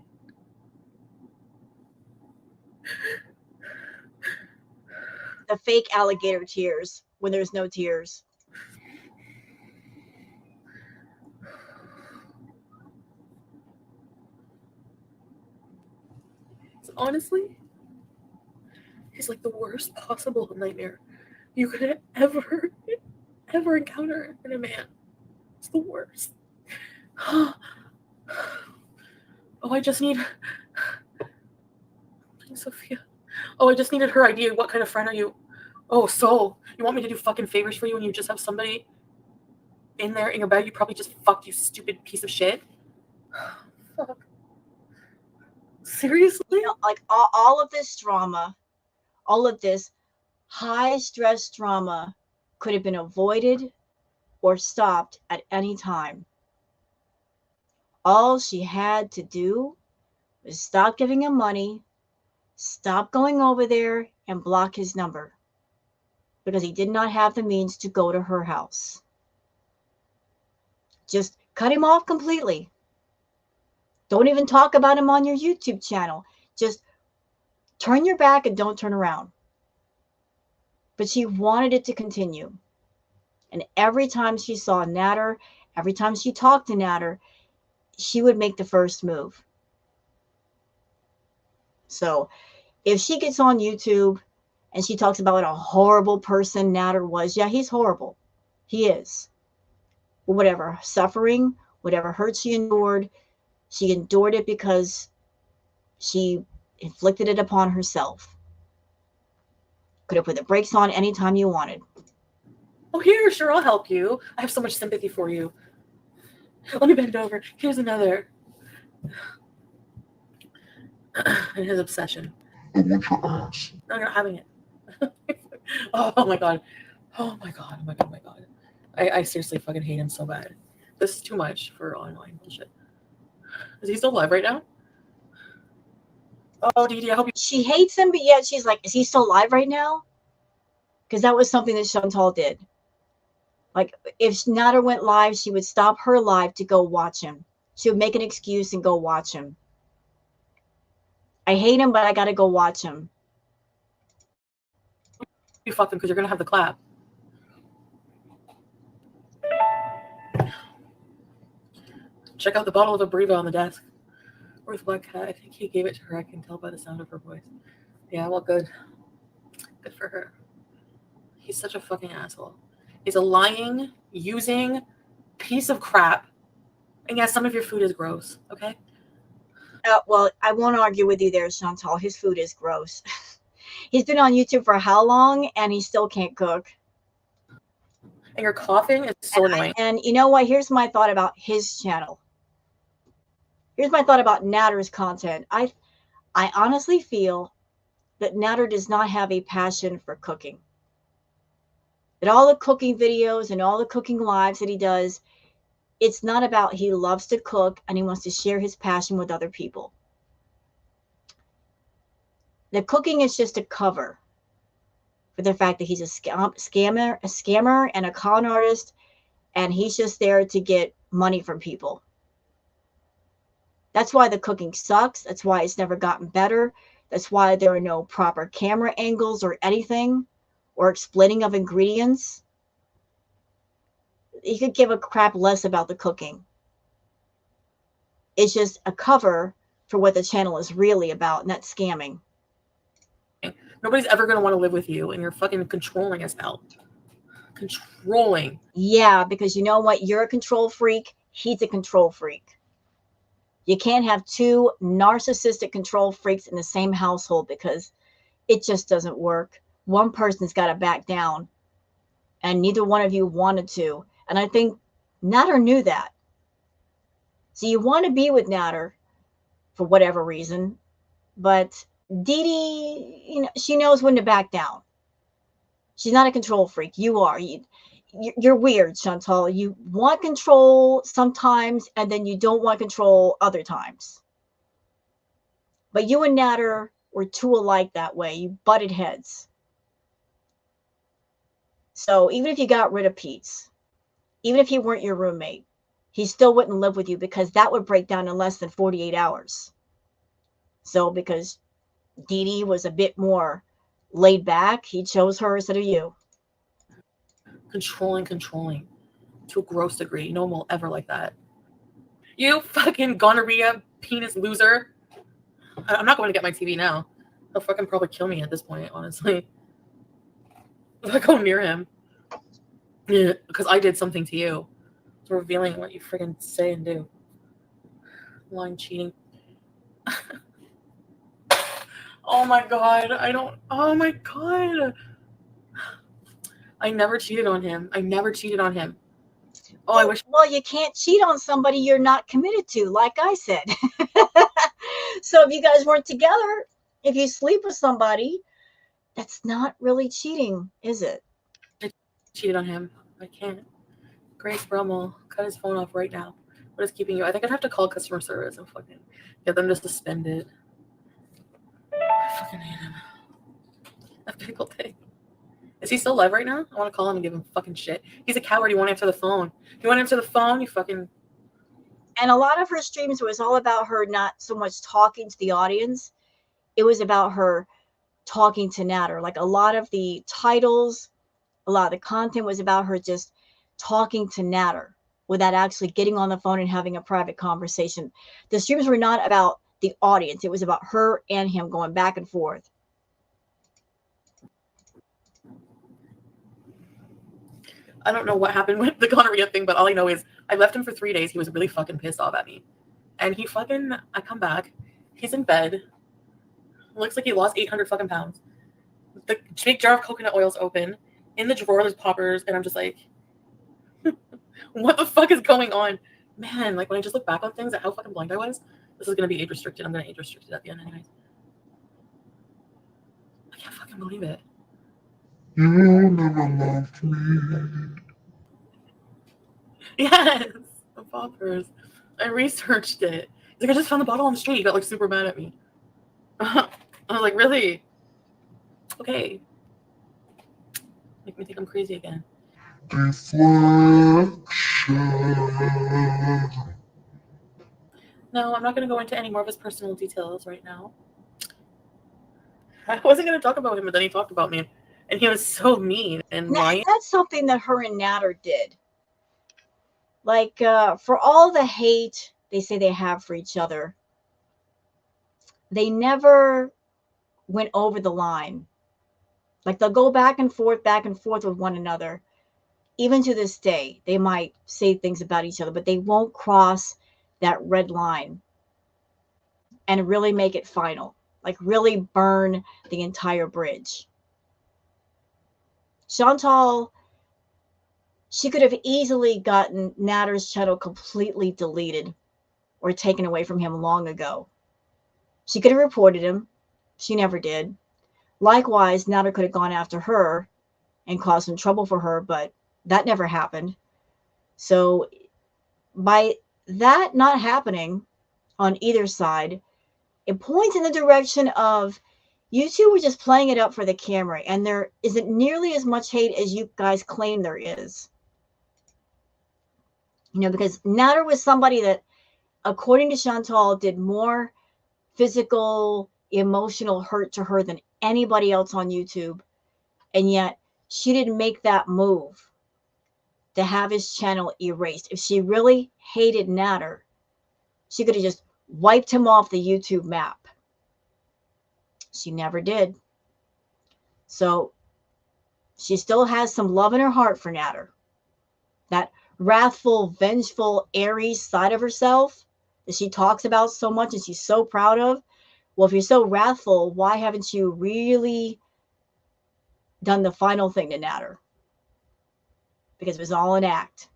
A: The fake alligator tears when there's no tears.
E: Honestly, he's like the worst possible nightmare you could ever encounter in a man. It's the worst. Oh, I just need Sophia. Oh, I just needed her idea. What kind of friend are you? Oh, so you want me to do fucking favors for you and you just have somebody in there in your bed you probably just fucked, you stupid piece of shit? Fuck. Seriously?
A: You know, like, all of this drama, all of this high stress drama could have been avoided or stopped at any time. All she had to do was stop giving him money, stop going over there, and block his number, because he did not have the means to go to her house. Just cut him off completely. Don't even talk about him on your YouTube channel. Just turn your back and don't turn around. But she wanted it to continue. And every time she saw Natter, every time she talked to Natter, she would make the first move. So if she gets on YouTube and she talks about what a horrible person Natter was, yeah, he's horrible. He is. Whatever suffering, whatever hurt she endured it because she inflicted it upon herself. Could have put the brakes on anytime you wanted.
E: Oh, here, sure, I'll help you. I have so much sympathy for you. Let me bend over. Here's another. And his obsession.
D: I want your ass.
E: No, you're not having it. Oh my god. Oh my god. Oh my god. Oh my god. I seriously fucking hate him so bad. This is too much for online bullshit. Is he still alive right now? Oh, Dee Dee, I hope you.
A: She hates him, but yet she's like, is he still alive right now? Because that was something that Chantal did. Like, if Natter went live, she would stop her live to go watch him. She would make an excuse and go watch him. I hate him, but I got to go watch him.
E: You fuck him because you're going to have the clap. Check out the bottle of Abreva on the desk. Where's Black Cat? I think he gave it to her. I can tell by the sound of her voice. Yeah, well, good. Good for her. He's such a fucking asshole. He's a lying, using piece of crap. And yeah, some of your food is gross, okay?
A: Well, I won't argue with you there, Chantal. His food is gross. He's been on YouTube for how long, and he still can't cook.
E: And your coughing is so annoying.
A: And you know what? Here's my thought about his channel. Here's my thought about Natter's content. I honestly feel that Natter does not have a passion for cooking. That all the cooking videos and all the cooking lives that he does, it's not about he loves to cook and he wants to share his passion with other people. The cooking is just a cover for the fact that he's a scammer and a con artist, and he's just there to get money from people. That's why the cooking sucks. That's why it's never gotten better. That's why there are no proper camera angles or anything, or explaining of ingredients. You could give a crap less about the cooking. It's just a cover for what the channel is really about, and that's scamming.
E: Nobody's ever going to want to live with you, and you're fucking controlling as hell. Controlling.
A: Yeah, because you know what? You're a control freak. He's a control freak. You can't have two narcissistic control freaks in the same household because it just doesn't work. One person's got to back down, and neither one of you wanted to. And I think Natter knew that. So you want to be with Natter for whatever reason, but Dee Dee, you know, she knows when to back down. She's not a control freak. You are. You're weird, Chantal. You want control sometimes, and then you don't want control other times. But you and Natter were too alike that way. You butted heads. So even if you got rid of Pete's, even if he weren't your roommate, he still wouldn't live with you because that would break down in less than 48 hours. So because Dee Dee was a bit more laid back, he chose her instead of you.
E: Controlling to a gross degree. No one will ever like that. You fucking gonorrhea penis loser. I'm not going to get my TV now. He'll fucking probably kill me at this point, honestly. If I go near him. Yeah, because I did something to you. It's revealing what you freaking say and do. Lying, cheating. Oh my god. Oh my god. I never cheated on him. Oh, I wish.
A: Well, you can't cheat on somebody you're not committed to, like I said. So if you guys weren't together, if you sleep with somebody, that's not really cheating, is it?
E: I cheated on him. I can't. Grace Brummel, cut his phone off right now. What is keeping you? I think I'd have to call customer service and fucking get them to suspend it. I fucking hate him. That pickle thing. Is he still alive right now? I want to call him and give him fucking shit. He's a coward. He won't answer the phone. You want to answer the phone? You fucking...
A: And a lot of her streams was all about her not so much talking to the audience. It was about her talking to Natter. Like a lot of the titles, a lot of the content was about her just talking to Natter without actually getting on the phone and having a private conversation. The streams were not about the audience. It was about her and him going back and forth.
E: I don't know what happened with the gonorrhea thing, but all I know is I left him for 3 days. He was really fucking pissed off at me. And he fucking, I come back. He's in bed. Looks like he lost 800 fucking pounds. The big jar of coconut oil's open. In the drawer, there's poppers. And I'm just like, what the fuck is going on? Man, like when I just look back on things at how fucking blind I was, this is going to be age restricted. I'm going to age restricted at the end anyways. I can't fucking believe it.
D: You never loved me.
E: Yes, the poppers. I researched it. He's like, I just found the bottle on the street. He got like super mad at me. I was like, really? Okay. Make me think I'm crazy again.
D: Reflection.
E: No, I'm not going to go into any more of his personal details right now. I wasn't going to talk about him, but then he talked about me. And he was so mean and lying.
A: That's something that her and Natter did. Like, for all the hate they say they have for each other, they never went over the line. Like, they'll go back and forth with one another. Even to this day, they might say things about each other, but they won't cross that red line and really make it final. Like, really burn the entire bridge. Chantal, she could have easily gotten Natter's channel completely deleted or taken away from him long ago. She could have reported him. She never did. Likewise, Natter could have gone after her and caused some trouble for her, but that never happened. So by that not happening on either side, it points in the direction of you two were just playing it up for the camera, and there isn't nearly as much hate as you guys claim there is. You know, because Natter was somebody that, according to Chantal, did more physical, emotional hurt to her than anybody else on YouTube. And yet she didn't make that move to have his channel erased. If she really hated Natter, she could have just wiped him off the YouTube map. She never did. So she still has some love in her heart for Natter. That wrathful, vengeful, Aries side of herself that she talks about so much and she's so proud of. Well, if you're so wrathful, why haven't you really done the final thing to Natter? Because it was all an act.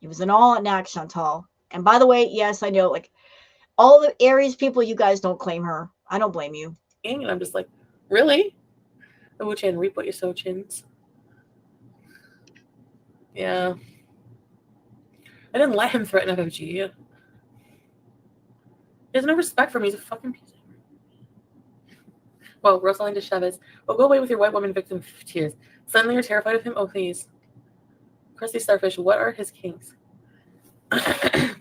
A: It was all an act, Chantal. And by the way, yes, I know, like, all the Aries people, you guys don't claim her. I don't blame you.
E: And I'm just like, really? Wu-Chan, reap what you sow, chins. Yeah. I didn't let him threaten FFG. He has no respect for me. He's a fucking piece of... Well, Rosalinda Chavez. Oh, go away with your white woman victim tears. Suddenly you're terrified of him? Oh, please. Crusty Starfish, what are his kinks?
A: Why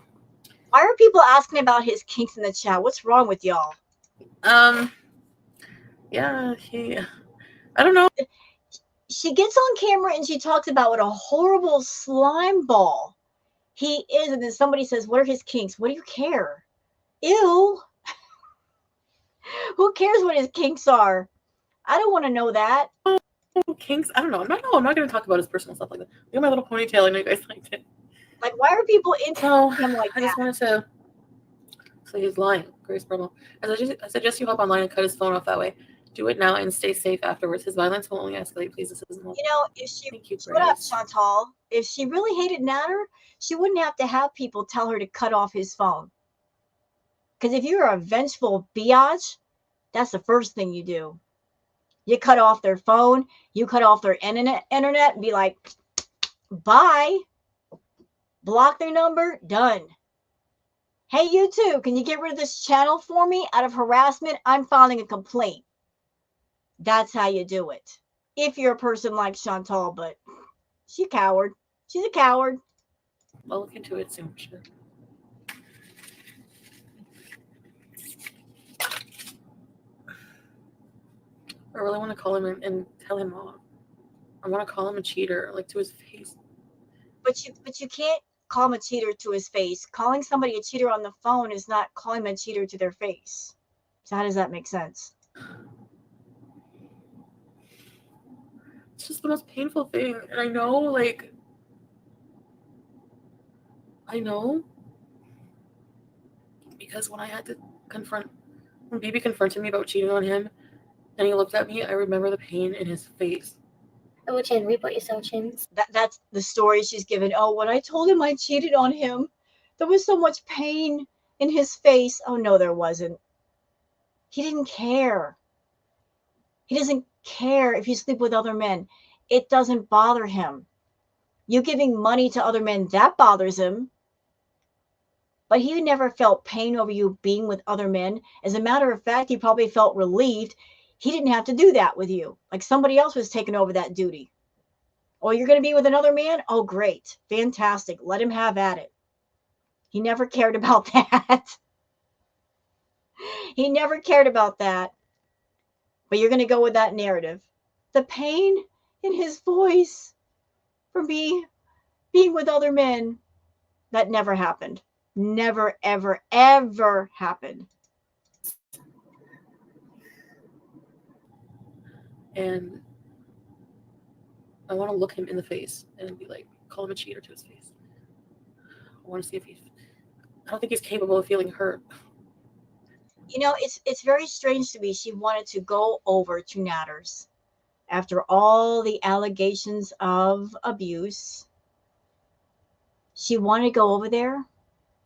A: are people asking about his kinks in the chat? What's wrong with y'all?
E: Yeah, I don't know.
A: She gets on camera and she talks about what a horrible slime ball he is. And then somebody says, what are his kinks? What do you care? Ew. Who cares what his kinks are? I don't want to know that.
E: Oh, kinks? I don't know. I'm not going to talk about his personal stuff like that. Look at my little ponytail. I know you guys liked it.
A: Like, why are people into him like that?
E: I just wanted to say he's lying. Grace Burnell. I suggest you hop online and cut his phone off that way. Do it now and stay safe afterwards. His violence will only escalate. Please, this isn't...
A: You know, if she... Shut up, Chantal. If she really hated Natter, she wouldn't have to have people tell her to cut off his phone. Because if you're a vengeful biatch, that's the first thing you do. You cut off their phone, you cut off their internet, and be like, bye. Block their number, done. Hey, you too, can you get rid of this channel for me? Out of harassment, I'm filing a complaint. That's how you do it. if you're a person like Chantal, but she's a coward. She's a coward.
B: I'll look into it soon, sure. I really want to call him and tell him off. I want to call him a cheater, like to his face.
A: But you can't call him a cheater to his face. Calling somebody a cheater on the phone is not calling them a cheater to their face. So how does that make sense?
B: It's just the most painful thing. And I know, like, because when I had to when BB confronted me about cheating on him, and he looked at me, I remember the pain in his face.
F: Oh, Chan, report yourself, Chins.
A: That's the story she's given. Oh, when I told him I cheated on him, there was so much pain in his face. Oh, no, there wasn't. He didn't care. He doesn't care if you sleep with other men. It doesn't bother him. You giving money to other men, that bothers him. But he never felt pain over you being with other men. As a matter of fact, he probably felt relieved he didn't have to do that with you. Like somebody else was taking over that duty. Oh, you're going to be with another man? Oh, great. Fantastic. Let him have at it. He never cared about that. He never cared about that. But you're going to go with that narrative. The pain in his voice from being with other men, that never happened. Never, ever, ever happened.
B: And I want to look him in the face and be like, call him a cheater to his face. I want to see if I don't think he's capable of feeling hurt.
A: You know, it's very strange to me. She wanted to go over to Natters after all the allegations of abuse. She wanted to go over there.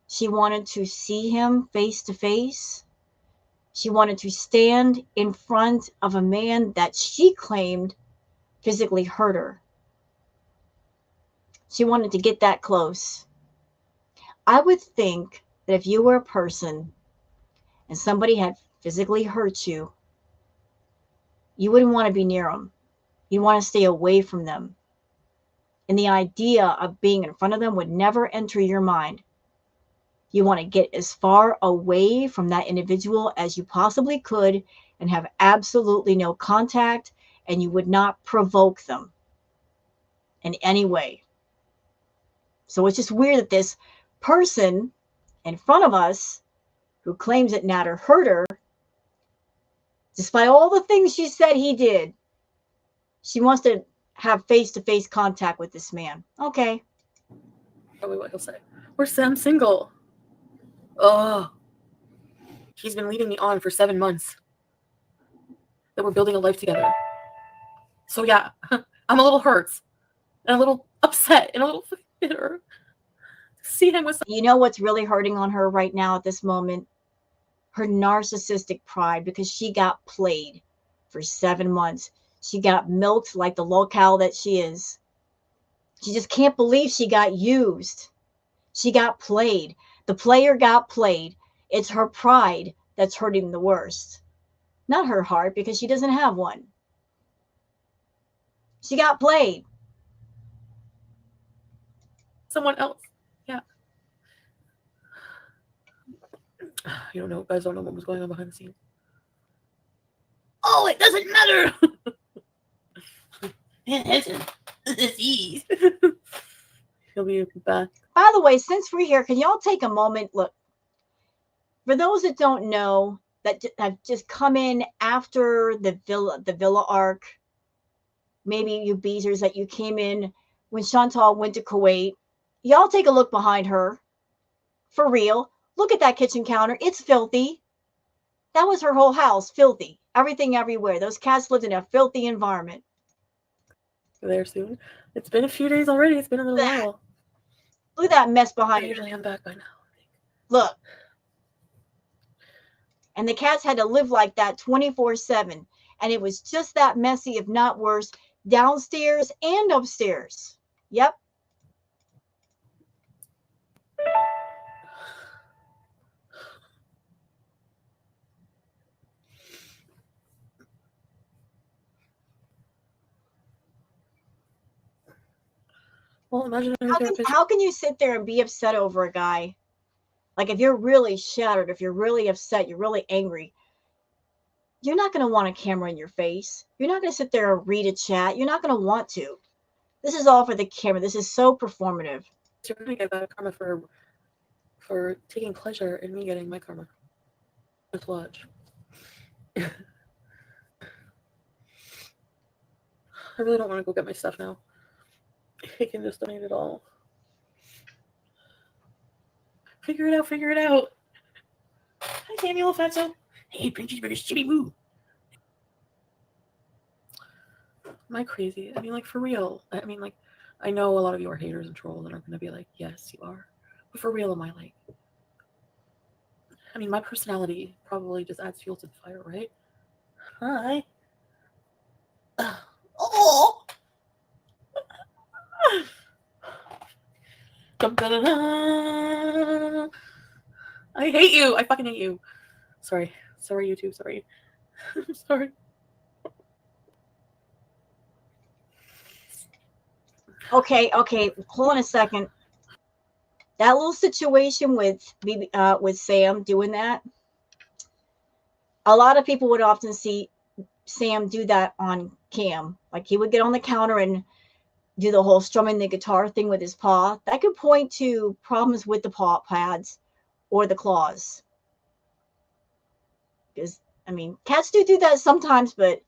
A: She wanted to see him face to face. She wanted to stand in front of a man that she claimed physically hurt her. She wanted to get that close. I would think that if you were a person and somebody had physically hurt you, you wouldn't want to be near them. You want to stay away from them. And the idea of being in front of them would never enter your mind. You want to get as far away from that individual as you possibly could and have absolutely no contact, and you would not provoke them in any way. So it's just weird that this person in front of us who claims that Natter hurt her, despite all the things she said he did, she wants to have face-to-face contact with this man. Okay.
B: Probably what he'll say. I'm single. Oh. He's been leading me on for 7 months. That we're building a life together. So yeah, I'm a little hurt. And a little upset. And a little bitter. See him with
A: You know what's really hurting on her right now at this moment? Her narcissistic pride, because she got played for 7 months. She got milked like the locale that she is. She just can't believe she got used. She got played. The player got played. It's her pride that's hurting the worst. Not her heart, because she doesn't have one. She got played.
B: someone else. Yeah. You don't know. Guys don't know what was going on behind the scenes. Oh, it doesn't matter. He'll be back.
A: By the way, since we're here, can y'all take a moment? Look, for those that don't know, that have just come in after the villa arc, maybe you beezers that you came in when Chantal went to Kuwait, y'all take a look behind her. For real. Look at that kitchen counter. It's filthy. That was her whole house, filthy. Everything everywhere. Those cats lived in a filthy environment.
B: There soon. It's been a few days already. It's been a little while.
A: Look at that mess behind
B: I
A: her.
B: usually am back by now.
A: Look. And the cats had to live like that 24/7. And it was just that messy, if not worse, downstairs and upstairs. Yep.
B: Well, imagine if
A: How can you sit there and be upset over a guy? Like, if you're really shattered, if you're really upset, you're really angry, you're not going to want a camera in your face. You're not going to sit there and read a chat. You're not going to want to. This is all for the camera. This is so performative.
B: You're going to get that karma for taking pleasure in me getting my karma. Let's watch. I really don't want to go get my stuff now. I can just donate it all. Figure it out, figure it out. Hi, Daniel Fatso. Hey, Prince Cheeseburger's shitty moo. Am I crazy? I mean, like, for real. I mean, like, I know a lot of you are haters and trolls and are going to be like, yes, you are. But for real, am I like... I mean, my personality probably just adds fuel to the fire, right? Hi. Oh! I hate you. I fucking hate you. Sorry. Sorry, YouTube. Sorry. I'm sorry.
A: Okay. Hold on a second. That little situation with Sam doing that, a lot of people would often see Sam do that on cam. Like, he would get on the counter and do the whole strumming the guitar thing with his paw. That could point to problems with the paw pads or the claws. Because, I mean, cats do that sometimes, but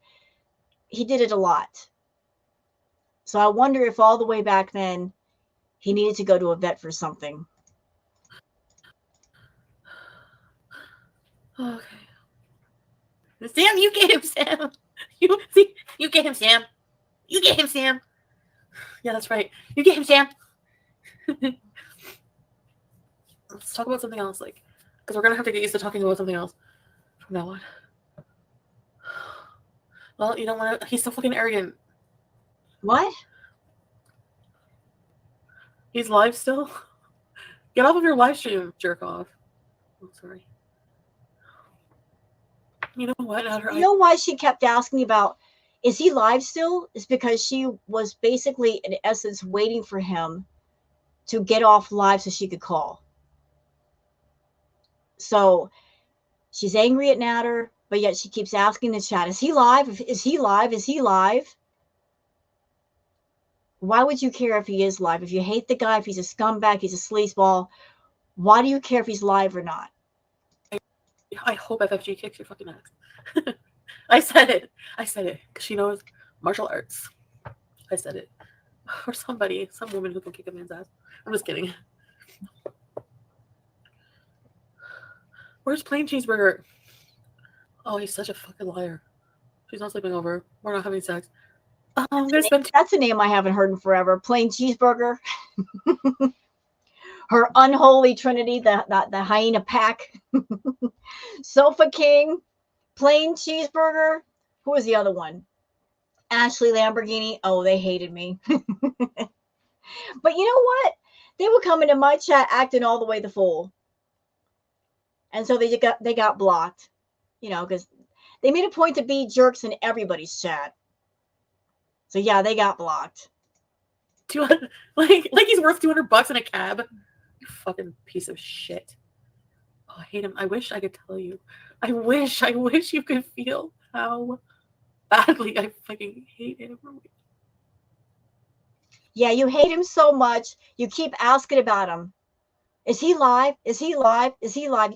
A: he did it a lot. So I wonder if all the way back then he needed to go to a vet for something.
B: Okay. Sam, you get him, Sam. You get him, Sam. You get him, Sam. Yeah, that's right. You get him, Sam. Let's talk about something else, like, because we're gonna have to get used to talking about something else from now on. Well, you don't want to. He's so fucking arrogant.
A: What?
B: He's live still. Get off of your live stream, jerk off. Oh, sorry. You know what?
A: You know why she kept asking about, is he live still? It's because she was basically, in essence, waiting for him to get off live so she could call. So she's angry at Natter, but yet she keeps asking the chat, is he live? Is he live? Is he live? Why would you care if he is live? If you hate the guy, if he's a scumbag, he's a sleazeball, why do you care if he's live or not?
B: I hope FFG kicks your fucking ass. I said it. Because she knows martial arts. I said it. Or some woman who can kick a man's ass. I'm just kidding. Where's Plain Cheeseburger? Oh, he's such a fucking liar. She's not sleeping over. We're not having sex. I'm gonna spend.
A: That's a name I haven't heard in forever. Plain Cheeseburger. Her unholy trinity, the hyena pack. Sofa King, Plain Cheeseburger. Who was the other one? Ashley Lamborghini. Oh, they hated me. But you know what? They were coming to my chat acting all the way the fool. And so they got blocked. You know, because they made a point to be jerks in everybody's chat. So yeah, they got blocked.
B: 200, like he's worth $200 in a cab. You fucking piece of shit. Oh, I hate him. I wish I could tell you. I wish you could feel how badly I fucking hate him.
A: Yeah, you hate him so much. You keep asking about him. Is he live? Is he live? Is he live?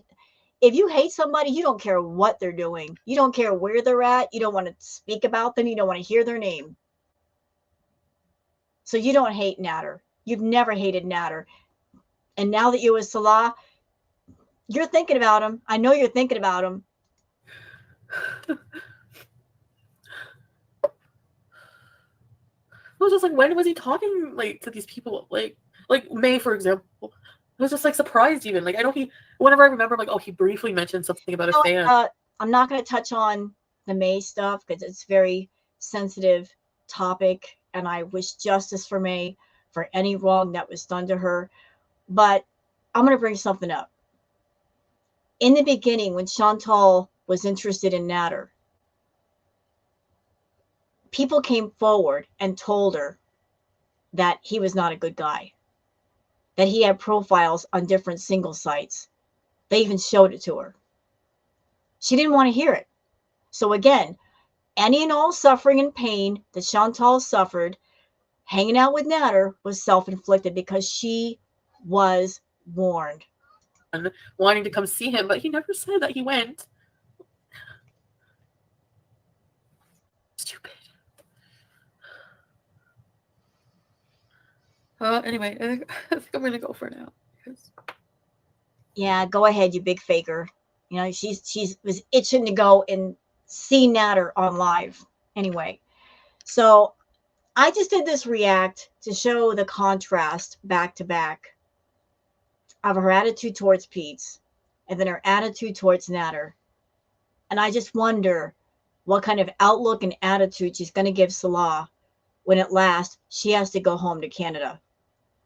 A: If you hate somebody, you don't care what they're doing. You don't care where they're at. You don't want to speak about them. You don't want to hear their name. So you don't hate Natter. You've never hated Natter. And now that you're with Salah, you're thinking about him. I know you're thinking about him.
B: I was just like, when was he talking like to these people? Like May, for example. I was just like surprised even. Like, I know whenever I remember, like, oh, he briefly mentioned something about a fan.
A: I'm not going to touch on the May stuff because it's very sensitive topic. And I wish justice for May for any wrong that was done to her. But I'm going to bring something up. In the beginning, when Chantal was interested in Natter, people came forward and told her that he was not a good guy, that he had profiles on different single sites. They even showed it to her. She didn't want to hear it. So again, any and all suffering and pain that Chantal suffered hanging out with Natter was self-inflicted because she was warned.
B: Wanting to come see him, but he never said that he went. Stupid. Anyway, I think I'm gonna go for now.
A: Yeah, go ahead, you big faker. You know, she was itching to go and see Natter on live. Anyway, so I just did this react to show the contrast back to back of her attitude towards Pete's and then her attitude towards Natter. And I just wonder what kind of outlook and attitude she's going to give Salah when at last she has to go home to Canada.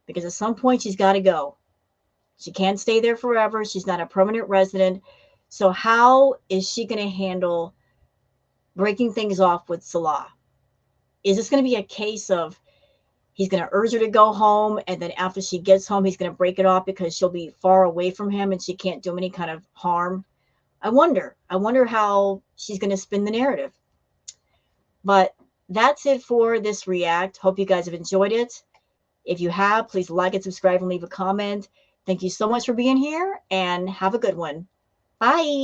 A: Because at some point she's got to go. She can't stay there forever. She's not a permanent resident. So how is she going to handle breaking things off with Salah? Is this going to be a case of he's going to urge her to go home, and then after she gets home, he's going to break it off because she'll be far away from him and she can't do him any kind of harm? I wonder how she's going to spin the narrative. But that's it for this react. Hope you guys have enjoyed it. If you have, please like and subscribe and leave a comment. Thank you so much for being here, and have a good one. Bye.